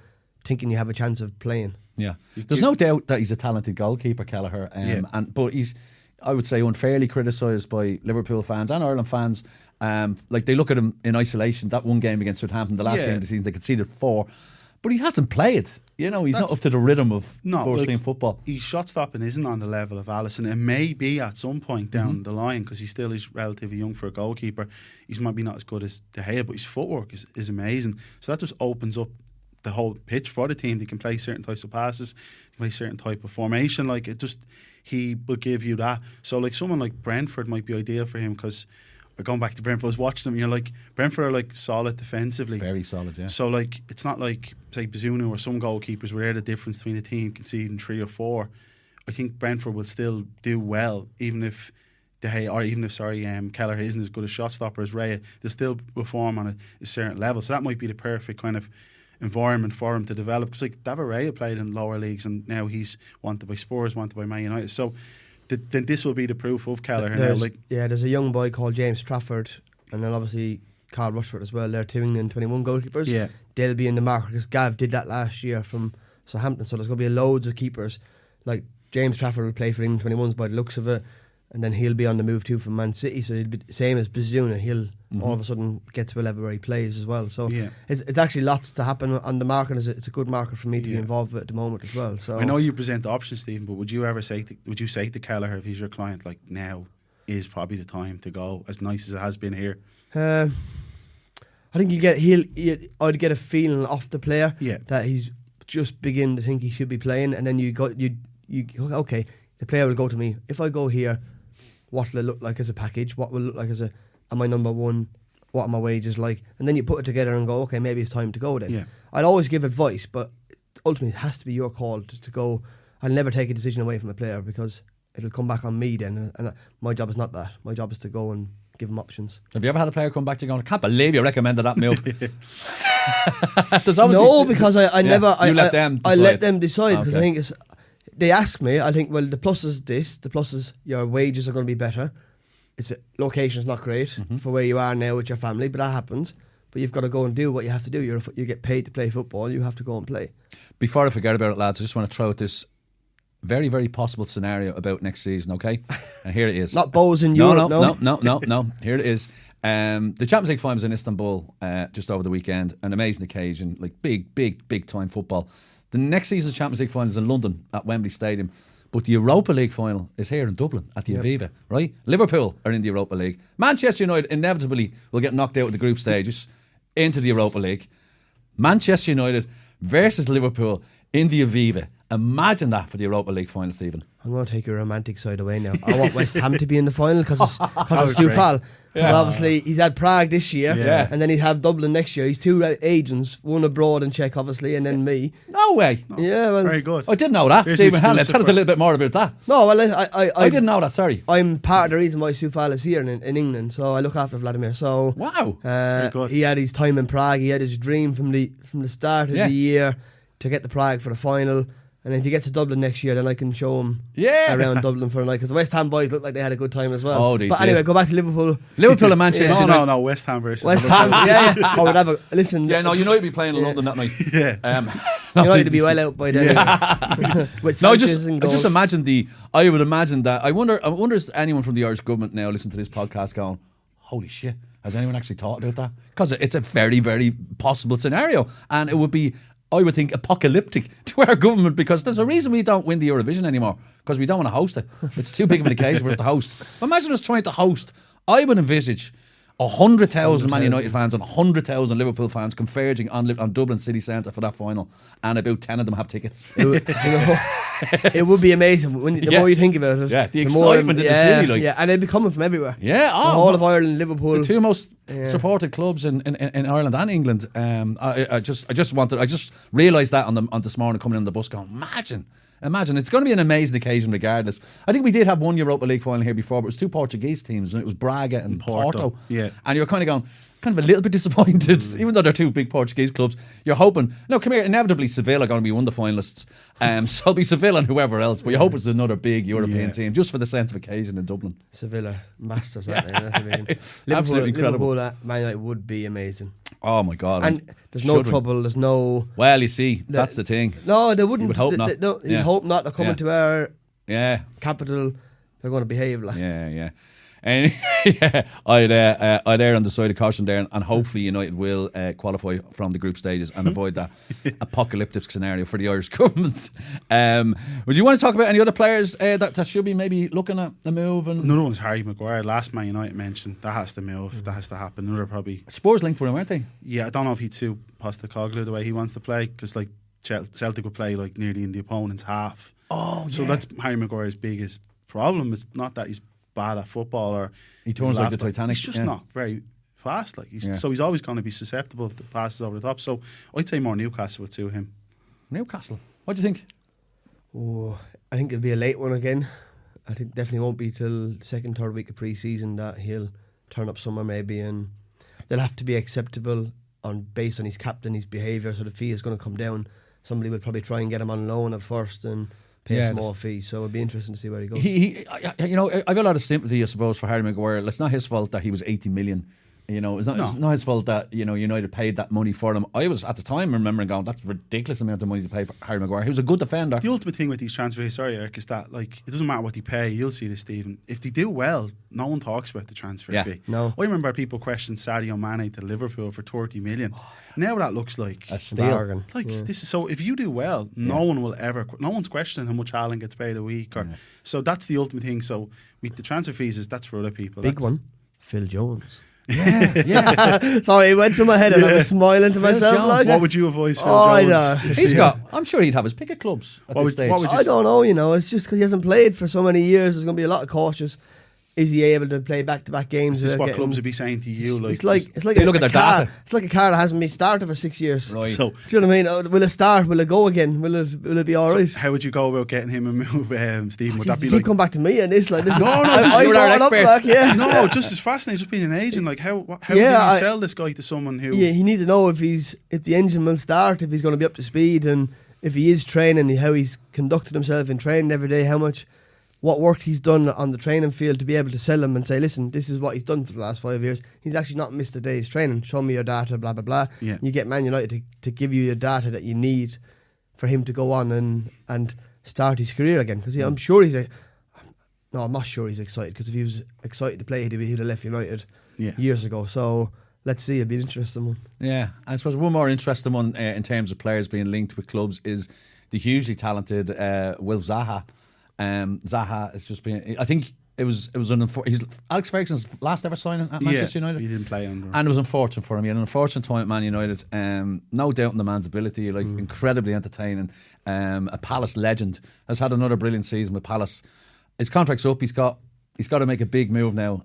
thinking you have a chance of playing. Yeah, there's no doubt that he's a talented goalkeeper, Kelleher, but he's, I would say, unfairly criticised by Liverpool fans and Ireland fans. Like, they look at him in isolation. That one game against Southampton, the last game of the season, they conceded 4, but he hasn't played. You know, he's not up to the rhythm of first-team football. His shot stopping isn't on the level of Alisson. It may be at some point down the line, because he still is relatively young for a goalkeeper. He's maybe not as good as De Gea, but his footwork is amazing. So that just opens up the whole pitch for the team. They can play certain types of passes, play certain type of formation. Like, it just, he will give you that. So like someone like Brentford might be ideal for him, because going back to Brentford, I was watching them, you're like, Brentford are like solid defensively. Very solid, yeah. So like, it's not like, say, Bazunu or some goalkeepers where they're the difference between a team conceding 3 or 4. I think Brentford will still do well, even if Kelleher isn't as good a shot stopper as Raya. They'll still perform on a certain level. So that might be the perfect kind of environment for him to develop. Because like David Raya played in lower leagues, and now he's wanted by Spurs, wanted by Man United. So then this will be the proof of Kelleher now. There's a young boy called James Trafford, and then obviously Carl Rushford as well. They're 2 England 21 goalkeepers. Yeah, they'll be in the market, because Gav did that last year from Southampton. So there's going to be loads of keepers. Like James Trafford will play for England 21s by the looks of it, and then he'll be on the move too from Man City. So he'll be the same as Bazuna. He'll all of a sudden get to a level where he plays as well. So it's actually lots to happen on the market. It's a good market for me to be involved with at the moment as well. So I know you present the options, Stephen, but would you say to Kelleher, if he's your client, like, now is probably the time to go, as nice as it has been here? I think I'd get a feeling off the player that he's just beginning to think he should be playing, and then you okay, the player will go to me. If I go here, what will it look like as a package? What will it look like as am I number one? What are my wages like? And then you put it together and go, okay, maybe it's time to go then. Yeah. I'll always give advice, but ultimately it has to be your call to go. I'll never take a decision away from a player, because it'll come back on me then. And my job is not that. My job is to go and give them options. Have you ever had a player come back to you going, I can't believe you recommended that move? No, because I never. You let them decide. I let them decide, because I think they ask me. I think, well, the plus is this. The plus is your wages are going to be better. Location's not great for where you are now with your family, but that happens. But you've got to go and do what you have to do. You get paid to play football. You have to go and play. Before I forget about it, lads, I just want to throw out this very, very possible scenario about next season, okay? And here it is. Not Bowes in Europe, no. Here it is. The Champions League finals in Istanbul just over the weekend. An amazing occasion, like big time football. The next season's Champions League final is in London at Wembley Stadium. But the Europa League final is here in Dublin at the Aviva, right? Liverpool are in the Europa League. Manchester United inevitably will get knocked out of the group stages into the Europa League. Manchester United versus Liverpool in the Aviva. Imagine that for the Europa League final, Stephen. I'm going to take your romantic side away now. I want West Ham to be in the final because it's Soufal. Because obviously he's had Prague this year, and then he'd have Dublin next year. He's 2 agents, one abroad in Czech, obviously, and then me. No way. No. Yeah, well, very good. I didn't know that, Stephen. Tell us a little bit more about that. No, well, I didn't know that. Sorry, I'm part of the reason why Soufal is here in England. So I look after Vladimir. So wow, very good. He had his time in Prague. He had his dream from the start of the year to get the Prague for the final. And if he gets to Dublin next year, then I can show him around Dublin for a night. Because the West Ham boys look like they had a good time as well. But anyway, go back to Liverpool. Liverpool and Manchester United. No, West Ham versus West Ham, I would have listen. Yeah, no, United will be playing in London that night. United to be well out by then. I just imagine I would imagine that. I wonder if anyone from the Irish government now listen to this podcast going, holy shit, has anyone actually thought about that? Because it's a very, very possible scenario. And it would be, I would think, apocalyptic to our government, because there's a reason we don't win the Eurovision anymore, because we don't want to host it. It's too big of an occasion for us to host. Imagine us trying to host. I would envisage 100,000 Man United fans and 100,000 Liverpool fans converging on Dublin city centre for that final, and about 10 of them have tickets. It would be amazing the more you think about it. Yeah, the excitement in the city, and they'd be coming from everywhere. Yeah, all of Ireland, Liverpool, the 2 most supported clubs in Ireland and England. I just realised that on this morning coming in the bus, going, Imagine, it's going to be an amazing occasion regardless. I think we did have one Europa League final here before, but it was 2 Portuguese teams, and it was Braga and Porto. Yeah. And you're kind of going, kind of a little bit disappointed, even though they're two big Portuguese clubs. You're hoping, no, come here, inevitably Seville are going to be one of the finalists. So it'll be Seville and whoever else, but you hope it's another big European team, just for the sense of occasion in Dublin. Sevilla, masters, aren't they? Absolutely incredible. Liverpool, Man United would be amazing. Oh my God. And there's no trouble, there's no... Well, you see, that's the thing. No, they wouldn't. You would hope not. You hope not. They're coming to our capital. They're going to behave like... Yeah. And I'd err on the side of caution there, and hopefully United will qualify from the group stages and avoid that apocalyptic scenario for the Irish government. Would you want to talk about any other players that should be maybe looking at the move? And another one's Harry Maguire. Last Man United mentioned that has to move. That has to happen. Another probably Spurs linked with him, aren't they? Yeah, I don't know if he'd suit Postecoglou the way he wants to play, because like Celtic would play like nearly in the opponent's half. So that's Harry Maguire's biggest problem. It's not that he's bad at football or he turns like the Titanic. He's just not very fast. So he's always going to be susceptible to passes over the top. So I'd say more Newcastle would suit him. Newcastle. What do you think? Oh, I think it'll be a late one again. I think definitely won't be till second, third week of pre-season that he'll turn up somewhere maybe, and they'll have to be acceptable based on his captain, his behaviour. So the fee is going to come down. Somebody will probably try and get him on loan at first and pay a small fee, so it'll be interesting to see where he goes. I've a lot of sympathy, I suppose, for Harry Maguire. It's not his fault that he was 80 million. It's not his fault that United paid that money for him. I was at the time remembering going, that's a ridiculous amount of money to pay for Harry Maguire. He was a good defender. The ultimate thing with these transfers, sorry Eric, is that like it doesn't matter what they pay. You'll see this, Stephen. If they do well, no one talks about the transfer fee. No, I remember people questioned Sadio Mane to Liverpool for 30 million. Now that looks like a steal. This is so. If you do well, no one's questioning how much Haaland gets paid a week. So that's the ultimate thing. So with the transfer fees, that's for other people. Big one, Phil Jones. Yeah. Sorry, it went through my head and I was smiling to myself. Jones, like, what would you avoid Phil Jones? I'm sure he'd have his pick of clubs at this stage. I don't know, it's just because he hasn't played for so many years. There's going to be a lot of cautious. Is he able to play back-to-back games? This is what clubs would be saying to you. It's like look at their data. It's like a car that hasn't been started for 6 years. Right. So, do you know what I mean? Will it start? Will it go again? Will it be all right? How would you go about getting him a move, Stephen? Would that be like come back to me and this? Like this? No, you're our expert. No, just as fascinating. Just being an agent, like how do you sell this guy to someone who? Yeah, he needs to know if the engine will start, if he's going to be up to speed, and if he is training, how he's conducted himself in training every day, what work he's done on the training field to be able to sell him and say, listen, this is what he's done for the last 5 years. He's actually not missed a day's training. Show me your data, blah, blah, blah. Yeah. You get Man United to give you your data that you need for him to go on and start his career again. Because I'm sure I'm not sure he's excited, because if he was excited to play, he'd have left United years ago. So let's see, it'll be an interesting one. Yeah, I suppose one more interesting one in terms of players being linked with clubs is the hugely talented Will Zaha. Zaha has just been. I think it was he's Alex Ferguson's last ever signing at Manchester United. He didn't play under, and it was unfortunate for him. He had an unfortunate time at Man United. No doubt in the man's ability, incredibly entertaining. A Palace legend, has had another brilliant season with Palace. His contract's up. He's got to make a big move now.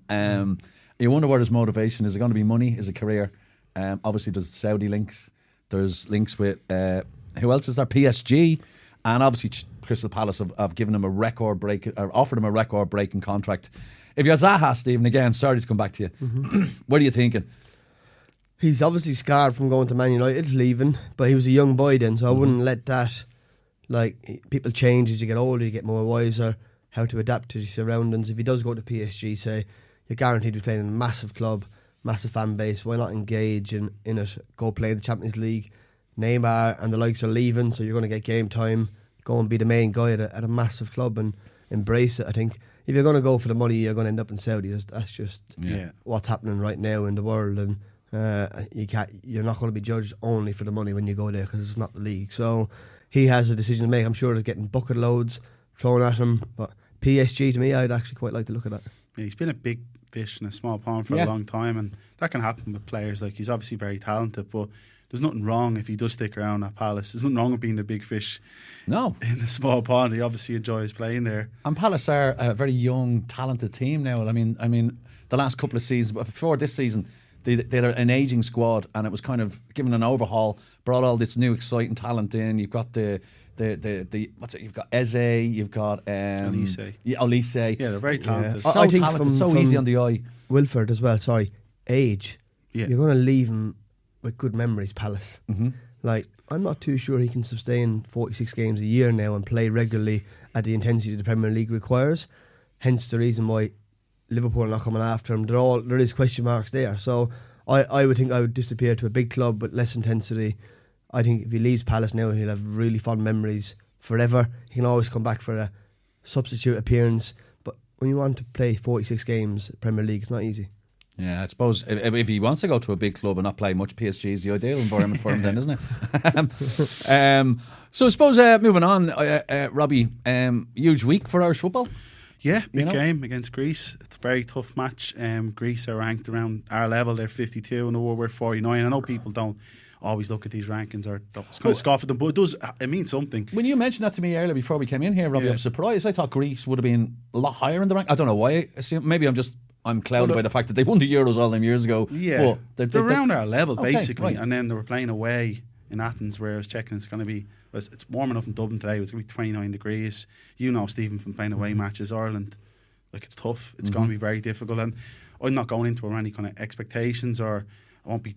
You wonder what his motivation is. Is it going to be money? Is it career? Obviously, there's Saudi links. There's links with who else is there? PSG, and obviously Crystal Palace have given him offered him a record-breaking contract. If you're Zaha, Stephen, again, sorry to come back to you. What are you thinking? He's obviously scarred from going to Man United, leaving, but he was a young boy then, so I wouldn't let that. Like, people change as you get older, you get more wiser how to adapt to your surroundings. If he does go to PSG, say, you're guaranteed to be playing in a massive club, massive fan base. Why not engage in it? Go play in the Champions League. Neymar and the likes are leaving, so you're going to get game time. Go and be the main guy at a massive club and embrace it. I think if you're going to go for the money, you're going to end up in Saudi. That's just what's happening right now in the world, and you're not going to be judged only for the money when you go there, because it's not the league. So he has a decision to make. I'm sure he's getting bucket loads thrown at him, but PSG, to me, I'd actually quite like to look at that. Yeah, he's been a big fish in a small pond for a long time, and that can happen with players. Like, he's obviously very talented, but there's nothing wrong if he does stick around at Palace. There's nothing wrong with being the big fish in the small pond. He obviously enjoys playing there. And Palace are a very young, talented team now. I mean, the last couple of seasons, but before this season, they had an ageing squad, and it was kind of given an overhaul, brought all this new exciting talent in. You've got you've got Eze, you've got Olise. Olise. Yeah, they're very talented. So talented, so easy on the eye. Wilford as well, age. Yeah. you're going to leave him with good memories, Palace. Mm-hmm. Like, I'm not too sure he can sustain 46 games a year now and play regularly at the intensity the Premier League requires. Hence the reason why Liverpool are not coming after him. There is question marks there. So I would think I would disappear to a big club with less intensity. I think if he leaves Palace now, he'll have really fond memories forever. He can always come back for a substitute appearance. But when you want to play 46 games Premier League, it's not easy. Yeah, I suppose if he wants to go to a big club and not play much, PSG is the ideal environment for him then, isn't it? So I suppose moving on, Robbie, huge week for Irish football. Yeah, big game against Greece. It's a very tough match. Greece are ranked around our level. They're 52 and we're 49. I know people don't always look at these rankings or kind of scoff at them, but it means something. When you mentioned that to me earlier before we came in here, Robbie, I was surprised. I thought Greece would have been a lot higher in the rank. I don't know why. Maybe I'm clouded by the fact that they won the Euros all them years ago. Yeah, they're around our level, basically. Right. And then they were playing away in Athens, where I was checking it's going to be, it's warm enough in Dublin today. It's going to be 29 degrees. You know, Stephen, from playing away matches, Ireland, like, it's tough. It's going to be very difficult. And I'm not going into any kind of expectations, or I won't be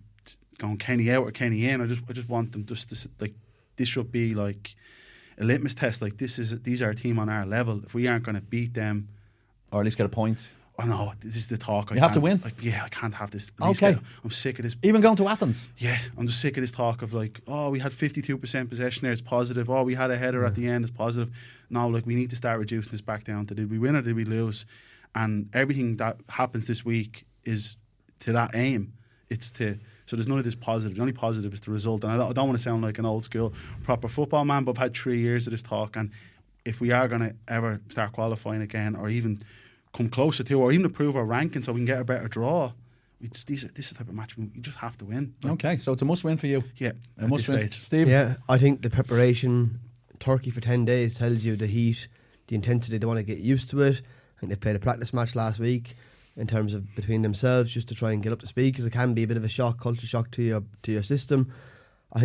going Kenny out or Kenny in. I just want them just to, like, this should be like a litmus test. Like, these are a team on our level. If we aren't going to beat them, or at least get a point. Oh no, this is the talk. You have to win. Like, I can't have this. Okay. I'm sick of this. Even going to Athens. Yeah, I'm just sick of this talk of like, oh, we had 52% possession there, it's positive. Oh, we had a header at the end, it's positive. No, like, we need to start reducing this back down to, did we win or did we lose? And everything that happens this week is to that aim. So there's none of this positive. The only positive is the result. And I don't want to sound like an old school proper football man, but I've had 3 years of this talk. And if we are going to ever start qualifying again, or even come closer to, or even improve our ranking so we can get a better draw, this is the type of match you just have to win. Like, okay, so it's a must win for you. Yeah, a must win. stage. Steve? Yeah, I think the preparation, Turkey for 10 days, tells you the heat, the intensity. They want to get used to it. I think they played a practice match last week in terms of between themselves, just to try and get up to speed, because it can be a bit of a shock, culture shock to your system. I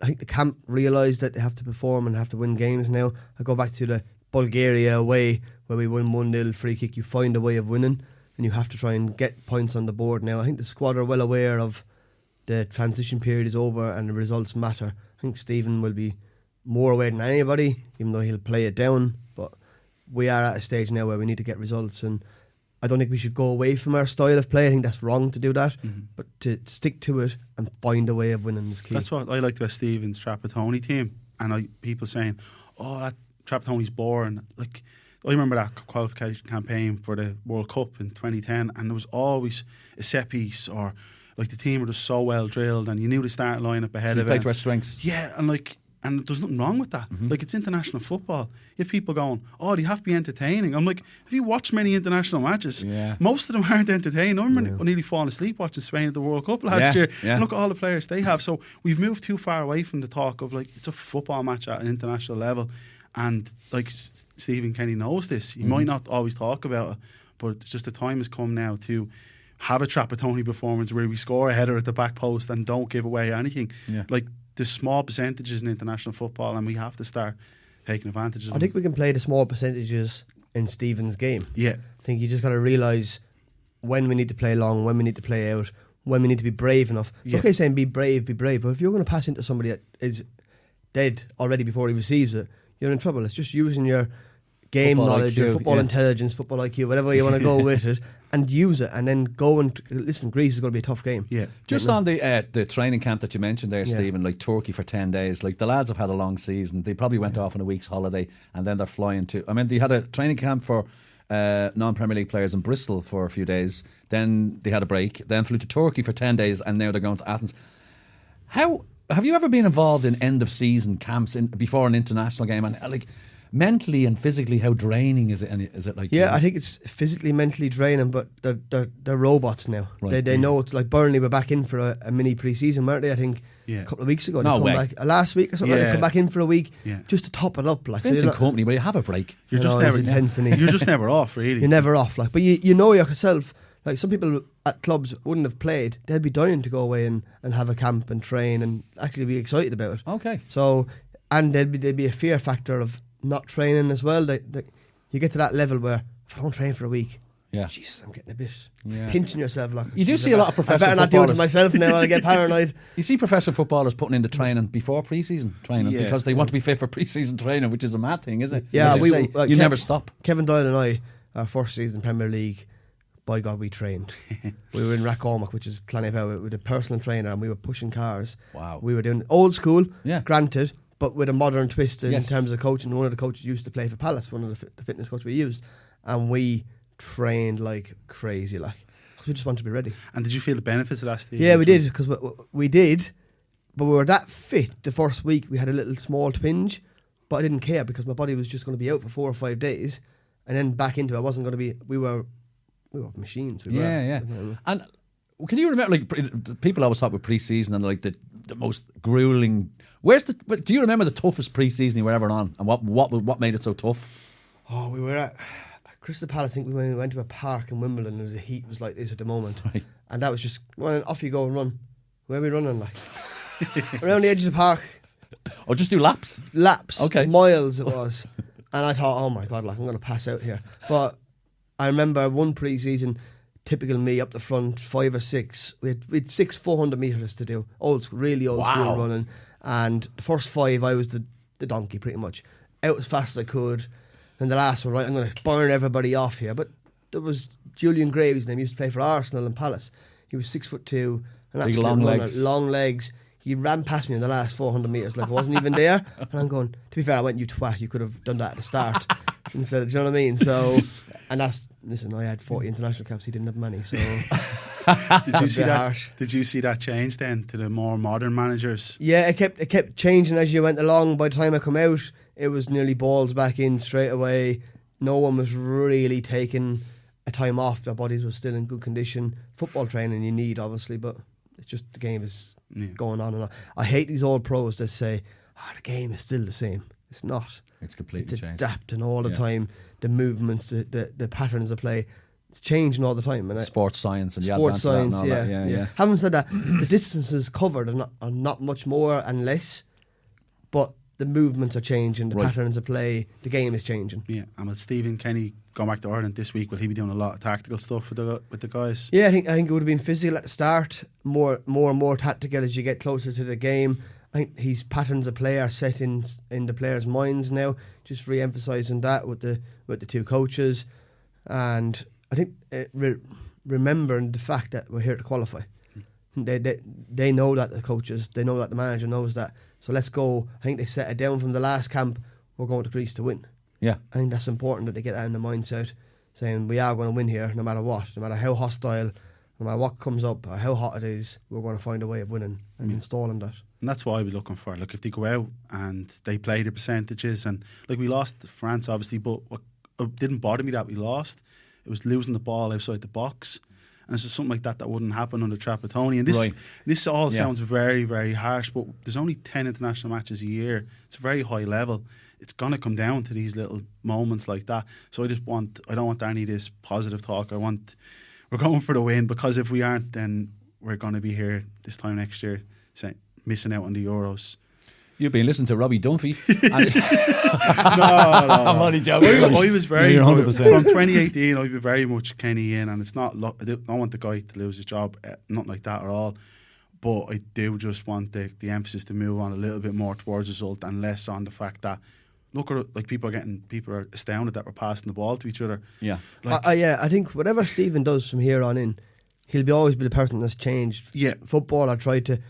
think the camp realised that they have to perform and have to win games now. I go back to the Bulgaria away where we won 1-0 free kick. You find a way of winning and you have to try and get points on the board now. I think the squad are well aware of the transition period is over and the results matter. I think Stephen will be more aware than anybody, even though he'll play it down, but we are at a stage now where we need to get results, and I don't think we should go away from our style of play. I think that's wrong to do that, but to stick to it and find a way of winning is key. That's what I liked about Stephen's Trapattoni team, and people saying, oh, that Trapattoni's boring. Like, I remember that qualification campaign for the World Cup in 2010, and there was always a set piece, or like the team were just so well drilled and you knew the starting lineup ahead of it. Play to our strengths. Yeah, and there's nothing wrong with that. Like, it's international football. If people going, oh, they have to be entertaining. I'm like, have you watched many international matches? Yeah. Most of them aren't entertaining. I remember nearly falling asleep watching Spain at the World Cup last year. Yeah. And look at all the players they have. So we've moved too far away from the talk of, like, it's a football match at an international level. And, like, Stephen Kenny knows this. He might not always talk about it, but it's just the time has come now to have a Trapattoni performance where we score a header at the back post and don't give away anything. Yeah. Like, the small percentages in international football, and we have to start taking advantage of them. I think we can play the small percentages in Stephen's game. Yeah. I think you just got to realise when we need to play long, when we need to play out, when we need to be brave enough. It's okay saying be brave, but if you're going to pass into somebody that is dead already before he receives it, you're in trouble. It's just using your game Football knowledge, IQ, your football intelligence, football IQ, whatever you want to go with it, and use it, and then go and listen. Greece is going to be a tough game. Yeah. Just on the training camp that you mentioned there, Stephen, like Turkey for 10 days, like the lads have had a long season. They probably went off on a week's holiday and then they're flying to, I mean, they had a training camp for non-Premier League players in Bristol for a few days, then they had a break, then flew to Turkey for 10 days, and now they're going to Athens. How have you ever been involved in end of season camps before an international game, and like mentally and physically, how draining is it? And is it like? Yeah, I think it's physically, mentally draining, but they're robots now. Right. They know it's like Burnley were back in for a mini pre-season, weren't they? I think a couple of weeks ago. No they way. come back, last week or something. They come back in for a week just to top it up. Like, Vincent Company, where you have a break. You're just never off, really. You're never off. Like, but you know yourself. Like, some people at clubs wouldn't have played. They'd be dying to go away and have a camp and train and actually be excited about it. Okay. So, and there'd be a fear factor of not training as well. You get to that level where if I don't train for a week, Yeah. Jesus, I'm getting a bit Yeah. pinching yourself. Like, You do see a lot of I professional better not do it to footballers. myself now. I'll get paranoid. You see professional footballers putting in the training before pre-season training Yeah. because they want to be fit for pre-season training, which is a mad thing, is it? Yeah, As you say, you never stop. Kevin Doyle and I, our first season in Premier League, by God, we trained. We were in Rackcormac, which is Cloneybow, with a personal trainer, and we were pushing cars. Wow. We were doing old school, Yeah. granted, but with a modern twist in Yes. terms of coaching. One of the coaches used to play for Palace, one of the fitness coaches we used, and we trained like crazy, like, 'cause we just wanted to be ready. And did you feel the benefits of that, Steve? Yeah, we did, because we did, but we were that fit. The first week we had a little small twinge, but I didn't care because my body was just going to be out for 4 or 5 days, and then back into it. I wasn't going to be. We were machines. We Yeah. were. And can you remember, like, people always talk about pre-season and like the most grueling. Do you remember the toughest pre-season you were ever on, and what made it so tough? Oh, we were at Crystal Palace. I think we went to a park in Wimbledon, and the heat was like this at the moment, Right. and that was just, well, off you go and run. Where are we running, like? Around the edge of the park, Or just do laps? laps, Okay. miles it was, and I thought, oh my God, like, I'm going to pass out here. But I remember one pre-season, typical me up the front, 5 or 6. We had 6 400 metres to do, really old school Wow. running, and the first 5 I was the donkey pretty much, out as fast as I could. And the last one, right, I'm going to burn everybody off here. But there was Julian Graves' name. He used to play for Arsenal and Palace. He was 6'2", an Big absolute long runner, legs. long legs. He ran past me in the last 400 metres like I wasn't even there. And I'm going, to be fair, I went, you twat, you could have done that at the start instead of, do you know what I mean? So, and listen, I had 40 international caps, he didn't have many, so Did you see bit that? harsh. Did you see that change then to the more modern managers? yeah, it kept changing as you went along. By the time I come out, it was nearly balls back in straight away. No one was really taking a time off. Their bodies were still in good condition. Football training you need, obviously, but it's just the game is going on and on. I hate these old pros that say, the game is still the same. It's not. It's completely It's changed. adapting all the Yeah. time. The movements, the patterns of play, it's changing all the time. And Sports science and the sports advance of that and science, all yeah, that. Yeah. Having said that, the distances covered are not much more and less, but the movements are changing, the Right. patterns of play, the game is changing. Yeah, and with Stephen Kenny going back to Ireland this week, will he be doing a lot of tactical stuff with the guys? Yeah, I think it would have been physical at the start, more and more tactical as you get closer to the game. I think his patterns of play are set in the players' minds now. Just re-emphasising that with the two coaches, and I think remembering the fact that we're here to qualify. They know that the coaches, they know that the manager knows that. So let's go. I think they set it down from the last camp. We're going to Greece to win. Yeah. I think that's important that they get that in the mindset, saying we are going to win here no matter what, no matter how hostile, no matter what comes up or how hot it is, we're going to find a way of winning and installing that. And that's what I'd be looking for. Look, if they go out and they play the percentages, and like we lost to France obviously, but what didn't bother me that we lost, it was losing the ball outside the box. And it's just something like that wouldn't happen under Trapattoni. And this all sounds very, very harsh, but there's only 10 international matches a year. It's a very high level. It's going to come down to these little moments like that. So I don't want any of this positive talk. We're going for the win, because if we aren't, then we're going to be here this time next year missing out on the Euros. You've been listening to Robbie Dunphy. No. I'm only joking. I was very You're 100%. from 2018. I've been very much Kenny in, and it's not. I don't want the guy to lose his job, not like that at all. But I do just want the emphasis to move on a little bit more towards result and less on the fact that people are astounded that we're passing the ball to each other. Yeah. I think whatever Stephen does from here on in, he'll always be the person that's changed football. I tried to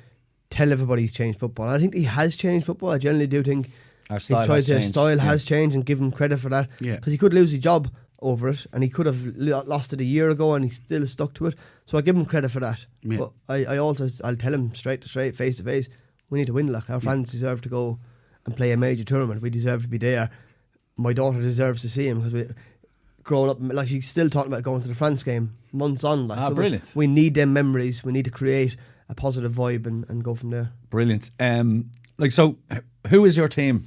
tell everybody he's changed football. I think he has changed football. I generally do think Our style he's tried has to changed. style Yeah. has changed, and give him credit for that. Yeah. Because he could lose his job over it, and he could have lost it a year ago, and he's still stuck to it. So I give him credit for that. Yeah. But I'll tell him straight to straight, face to face, we need to win. Like, our fans deserve to go and play a major tournament. We deserve to be there. My daughter deserves to see him, because growing up, like, she's still talking about going to the France game months on. Like, so brilliant. We need them memories. We need to create a positive vibe and go from there. Brilliant. So who is your team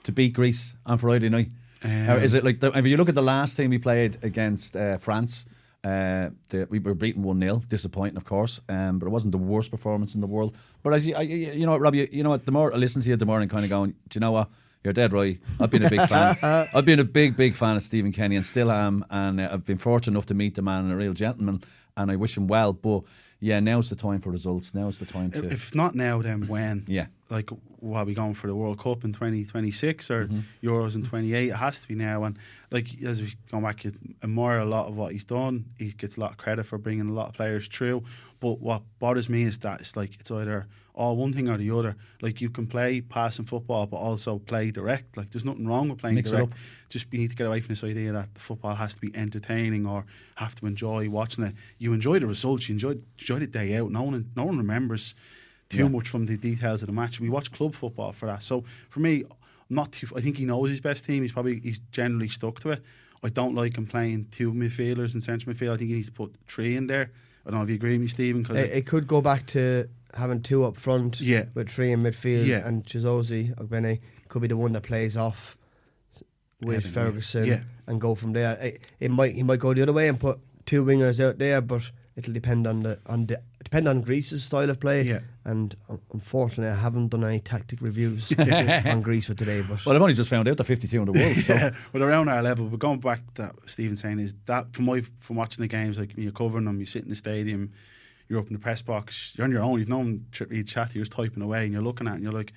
to beat Greece on Friday night? Or is it like if you look at the last team we played against France, we were beaten 1-0, disappointing of course, but it wasn't the worst performance in the world. But as you know what, Robbie, you know what, the more I listen to you, the more I'm kind of going, do you know what, You're dead right. I've been a big fan. I've been a big fan of Stephen Kenny and still am. And I've been fortunate enough to meet the man, a real gentleman, and I wish him well. But yeah, now's the time for results. Now's the time to. If not now, then when? Yeah. Like, what are we going for the World Cup in 2026 or Euros in 28? It has to be now. And like, as we go back, you admire a lot of what he's done. He gets a lot of credit for bringing a lot of players through. But what bothers me is that it's either all one thing or the other. Like, you can play passing football, but also play direct. Like, there's nothing wrong with playing Mix it direct. up. Just we need to get away from this idea that the football has to be entertaining or have to enjoy watching it. You enjoy the results. You enjoy the day out. No one remembers too much from the details of the match. We watch club football for that. So for me, I think he knows his best team. He's generally stuck to it. I don't like him playing two midfielders in central midfield. I think he needs to put three in there. I don't know if you agree with me, Stephen. Cause it could go back to having two up front with three in midfield, and Chizozi Ogbene could be the one that plays off with Ferguson and go from there. He might go the other way and put two wingers out there, but it'll depend on Greece's style of play. Yeah. And unfortunately, I haven't done any tactic reviews on Greece for today. But well, I've only just found out they're 52 in the world. So. But around our level, but going back to that Stephen's saying is that from watching the games, like you're covering them, you sit in the stadium, you're up in the press box, you're on your own, you've known you chat, you're just typing away, and you're looking at it and you're like,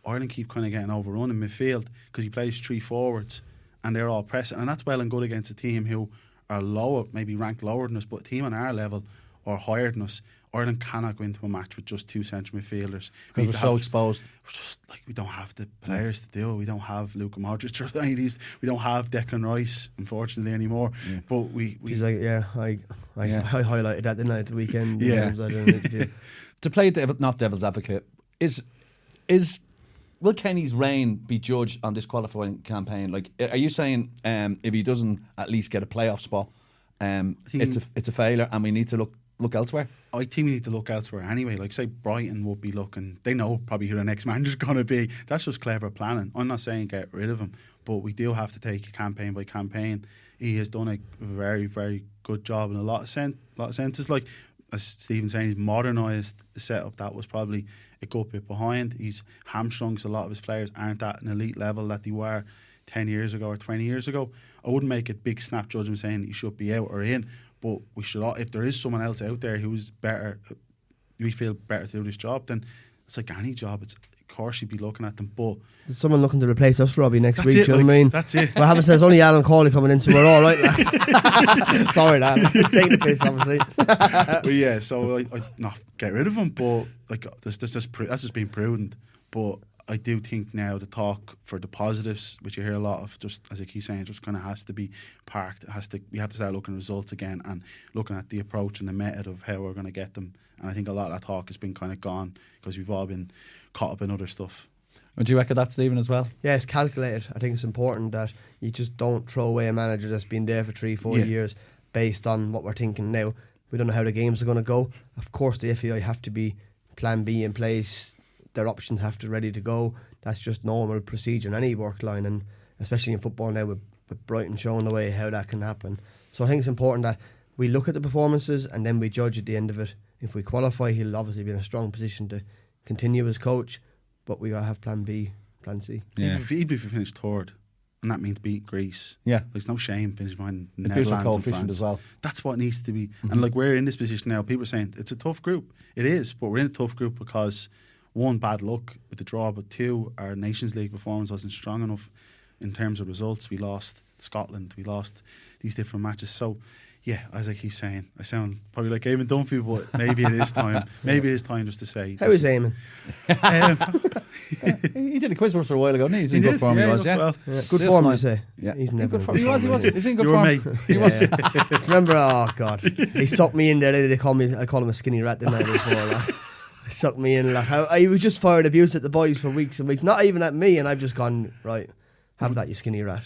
Ireland keep kind of getting overrun in midfield because he plays three forwards and they're all pressing, and that's well and good against a team who are lower, maybe ranked lower than us, but a team on our level or higher than us. Ireland cannot go into a match with just two central midfielders because we're so exposed. We don't have the players to do it. We don't have Luka Modric or any of these. We don't have Declan Rice, unfortunately, anymore. Yeah. But we I highlighted that, didn't I, at the weekend? To play not devil's advocate, will Kenny's reign be judged on this qualifying campaign? Like, are you saying if he doesn't at least get a playoff spot, it's a failure, and we need to look elsewhere? I think we need to look elsewhere anyway. Like, say Brighton would be looking, they know probably who the next manager's going to be. That's just clever planning. I'm not saying get rid of him, but we do have to take it campaign by campaign. He has done a very, very good job in a lot of senses. Like, as Stephen's saying, he's modernised the setup that was probably a good bit behind. He's hamstrung a lot of his players aren't at an elite level that they were 10 years ago or 20 years ago. I wouldn't make a big snap judgment saying he should be out or in, but we should. If there is someone else out there who's better, we feel better to do this job, then it's like any job. Of course you'd be looking at them, but there's someone looking to replace us, Robbie, next week. It, you know what I mean? That's it. Well, having said, there's only Alan Cawley coming in, so we're all right. Lad. Sorry, lad. Take the piss, obviously. But yeah, so I not get rid of him, but like that's just being prudent. But I do think now the talk for the positives, which you hear a lot of, just as I keep saying, just kind of has to be parked. We have to start looking at results again and looking at the approach and the method of how we're going to get them. And I think a lot of that talk has been kind of gone because we've all been caught up in other stuff. And do you reckon that, Stephen, as well? Yeah, it's calculated. I think it's important that you just don't throw away a manager that's been there for 3-4 years based on what we're thinking now. We don't know how the games are going to go. Of course, the FAI have to be plan B in place. Their options have to be ready to go. That's just normal procedure in any work line, and especially in football now with Brighton showing the way how that can happen. So I think it's important that we look at the performances and then we judge at the end of it. If we qualify, he'll obviously be in a strong position to continue as coach, but we gotta have plan B, plan C. Yeah. Even if we finish third, and that means beat Greece. Yeah, there's no shame finishing behind it Netherlands and coefficient France as well. That's what needs to be. Mm-hmm. And like, we're in this position now. People are saying it's a tough group. It is, but we're in a tough group because one, bad luck with the draw, but two, our Nations League performance wasn't strong enough in terms of results. We lost Scotland, we lost these different matches. So yeah, as I keep saying, I sound probably like Eamon Dunphy, but maybe it is time. Maybe it is time just to say. How is Eamon? He did a quiz for a while ago, didn't he? He's in good form. Well. Good form, I say. Yeah. He's never good form. He was in good form. Mate. He was. Remember? Oh God, he sucked me in there. I call him a skinny rat, didn't I? Before that. Sucked me in. Like, I was just firing abuse at the boys for weeks and weeks, not even at me, and I've just gone, right, have that, you skinny rat.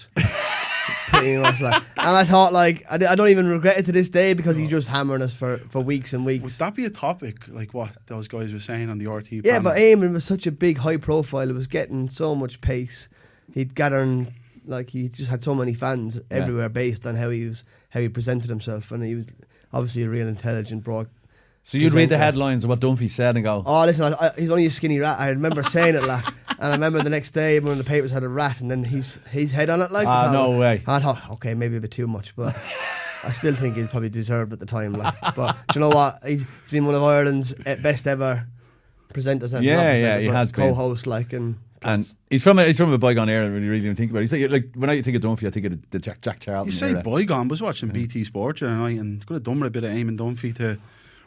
Pretty much like. And I thought, like, I don't even regret it to this day because he's just hammering us for weeks and weeks. Would that be a topic, like what those guys were saying on the RT panel? Yeah, but Eamon was such a big high profile. It was getting so much pace. He'd gathered, like, he just had so many fans everywhere based on how he presented himself, and he was obviously a real intelligent So you'd read the headlines of what Dunphy said and go, oh, listen, he's only a skinny rat. I remember saying it, like, and I remember the next day when the papers had a rat, and then his head on it, like. no way. I thought, okay, maybe a bit too much, but I still think he probably deserved at the time, like. But do you know what? He's been one of Ireland's best ever presenters, and he has been co-host, like, and he's from a bygone era when you really even think about it. He's like when I think of Dunphy, I think of the Jack Charlton. You say era. bygone, I was watching BT Sport the other night and could have done with a bit of Eamon Dunphy to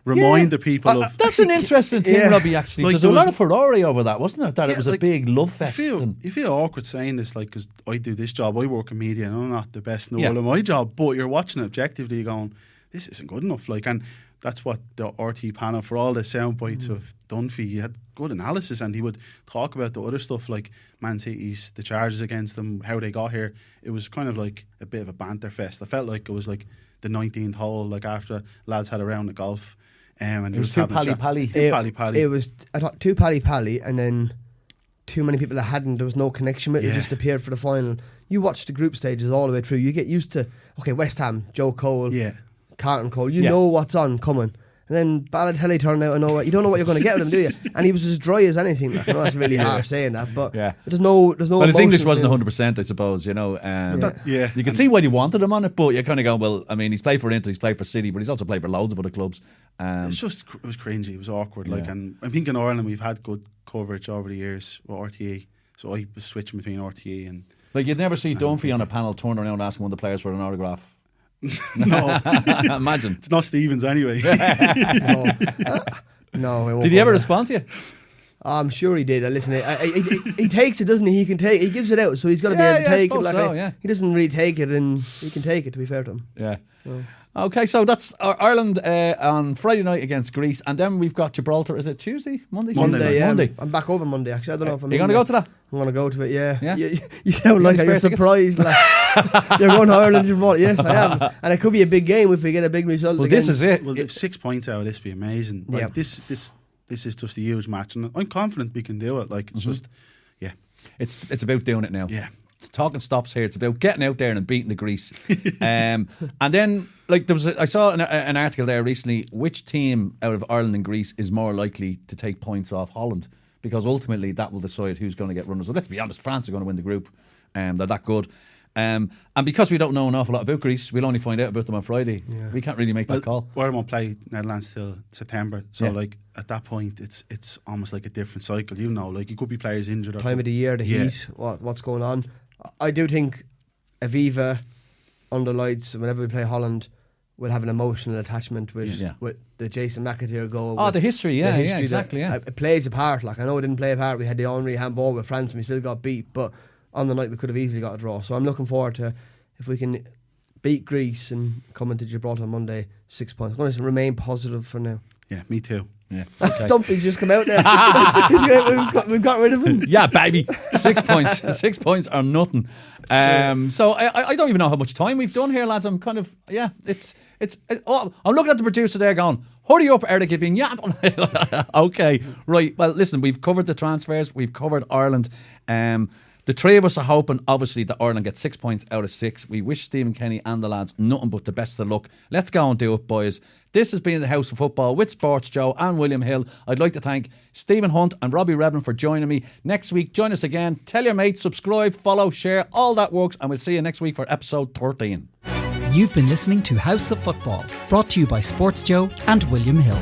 remind the people of. That's an interesting thing, Robbie, actually. Like, There's a lot of furore over that, wasn't it? That it was a big love fest. You feel awkward saying this, like, because I do this job, I work in media, and I'm not the best in the world at my job, but you're watching it objectively going, this isn't good enough. Like, and that's what the RT panel, for all the sound bites of Dunphy, he had good analysis, and he would talk about the other stuff, like Man City's, the charges against them, how they got here. It was kind of like a bit of a banter fest. I felt like it was like the 19th hole, like after lads had a round of golf. And it was too pally-pally. It was, I thought, too pally-pally, and then too many people that hadn't, there was no connection with it. It just appeared for the final. You watch the group stages all the way through, you get used to, okay, West Ham, Joe Cole, Carlton Cole, you know what's on coming. And then Balotelli turned out, you don't know what you're going to get with him, do you? And he was as dry as anything. Like, I know that's really harsh saying that, but there's no. Well, his English wasn't 100%, I suppose. You know, you can see why you wanted him on it, but you're kind of going, well, I mean, he's played for Inter, he's played for City, but he's also played for loads of other clubs. It was cringy, it was awkward. Like, and I think in Ireland we've had good coverage over the years with RTE, so I was switching between RTE and. Like, you'd never see Dunphy on a panel turn around asking one of the players for an autograph. No. Imagine. It's not Stevens anyway. No. Did he ever respond to you? I'm sure he did. Listen, he takes it, doesn't he? He gives it out, so he's got to be able to take it. Like, he doesn't really take it, and he can take it, to be fair to him. Yeah. Okay, so that's Ireland on Friday night against Greece, and then we've got Gibraltar. Is it Tuesday? Monday. Monday. I'm back over Monday, actually. I don't know if I'm. You're going to go to that? I'm going to go to it, yeah. You sound like you're surprised. Like, you're going to Ireland, Gibraltar. Yes, I am. And it could be a big game if we get a big result. Well, this is it. Well, if 6 points out of this, be amazing. Like, this is just a huge match, and I'm confident we can do it. Like, it's just, it's about doing it now. Yeah. Talking stops here. It's about getting out there and beating the Greece. And then, like, I saw an article there recently. Which team out of Ireland and Greece is more likely to take points off Holland? Because ultimately that will decide who's going to get runners. So let's be honest, France are going to win the group. They're that good. And because we don't know an awful lot about Greece, we'll only find out about them on Friday. Yeah. We can't really make that call. Ireland won't play Netherlands till September. So like at that point, it's almost like a different cycle. You know, like, you could be players injured. Time of the year, the heat, what's going on. I do think Aviva under lights, whenever we play Holland, we'll have an emotional attachment with the Jason McAteer goal. Oh, the history, exactly. It plays a part. Like, I know it didn't play a part. We had the Henry handball with France and we still got beat, but on the night we could have easily got a draw. So I'm looking forward to, if we can beat Greece and come into Gibraltar on Monday, 6 points. I'm going to remain positive for now. Yeah, me too. Yeah. Okay. Dunphy's just come out there. we've got rid of him. Yeah, baby. 6 points. 6 points are nothing. So I don't even know how much time we've done here, lads. I'm kind of, I'm looking at the producer there going, hurry up, Eric, you've been Okay, right. Well, listen, we've covered the transfers. We've covered Ireland. The three of us are hoping, obviously, that Ireland gets 6 points out of 6. We wish Stephen Kenny and the lads nothing but the best of luck. Let's go and do it, boys. This has been the House of Football with Sports Joe and William Hill. I'd like to thank Stephen Hunt and Robbie Redmond for joining me. Next week, join us again. Tell your mates, subscribe, follow, share, all that works, and we'll see you next week for episode 13. You've been listening to House of Football, brought to you by Sports Joe and William Hill.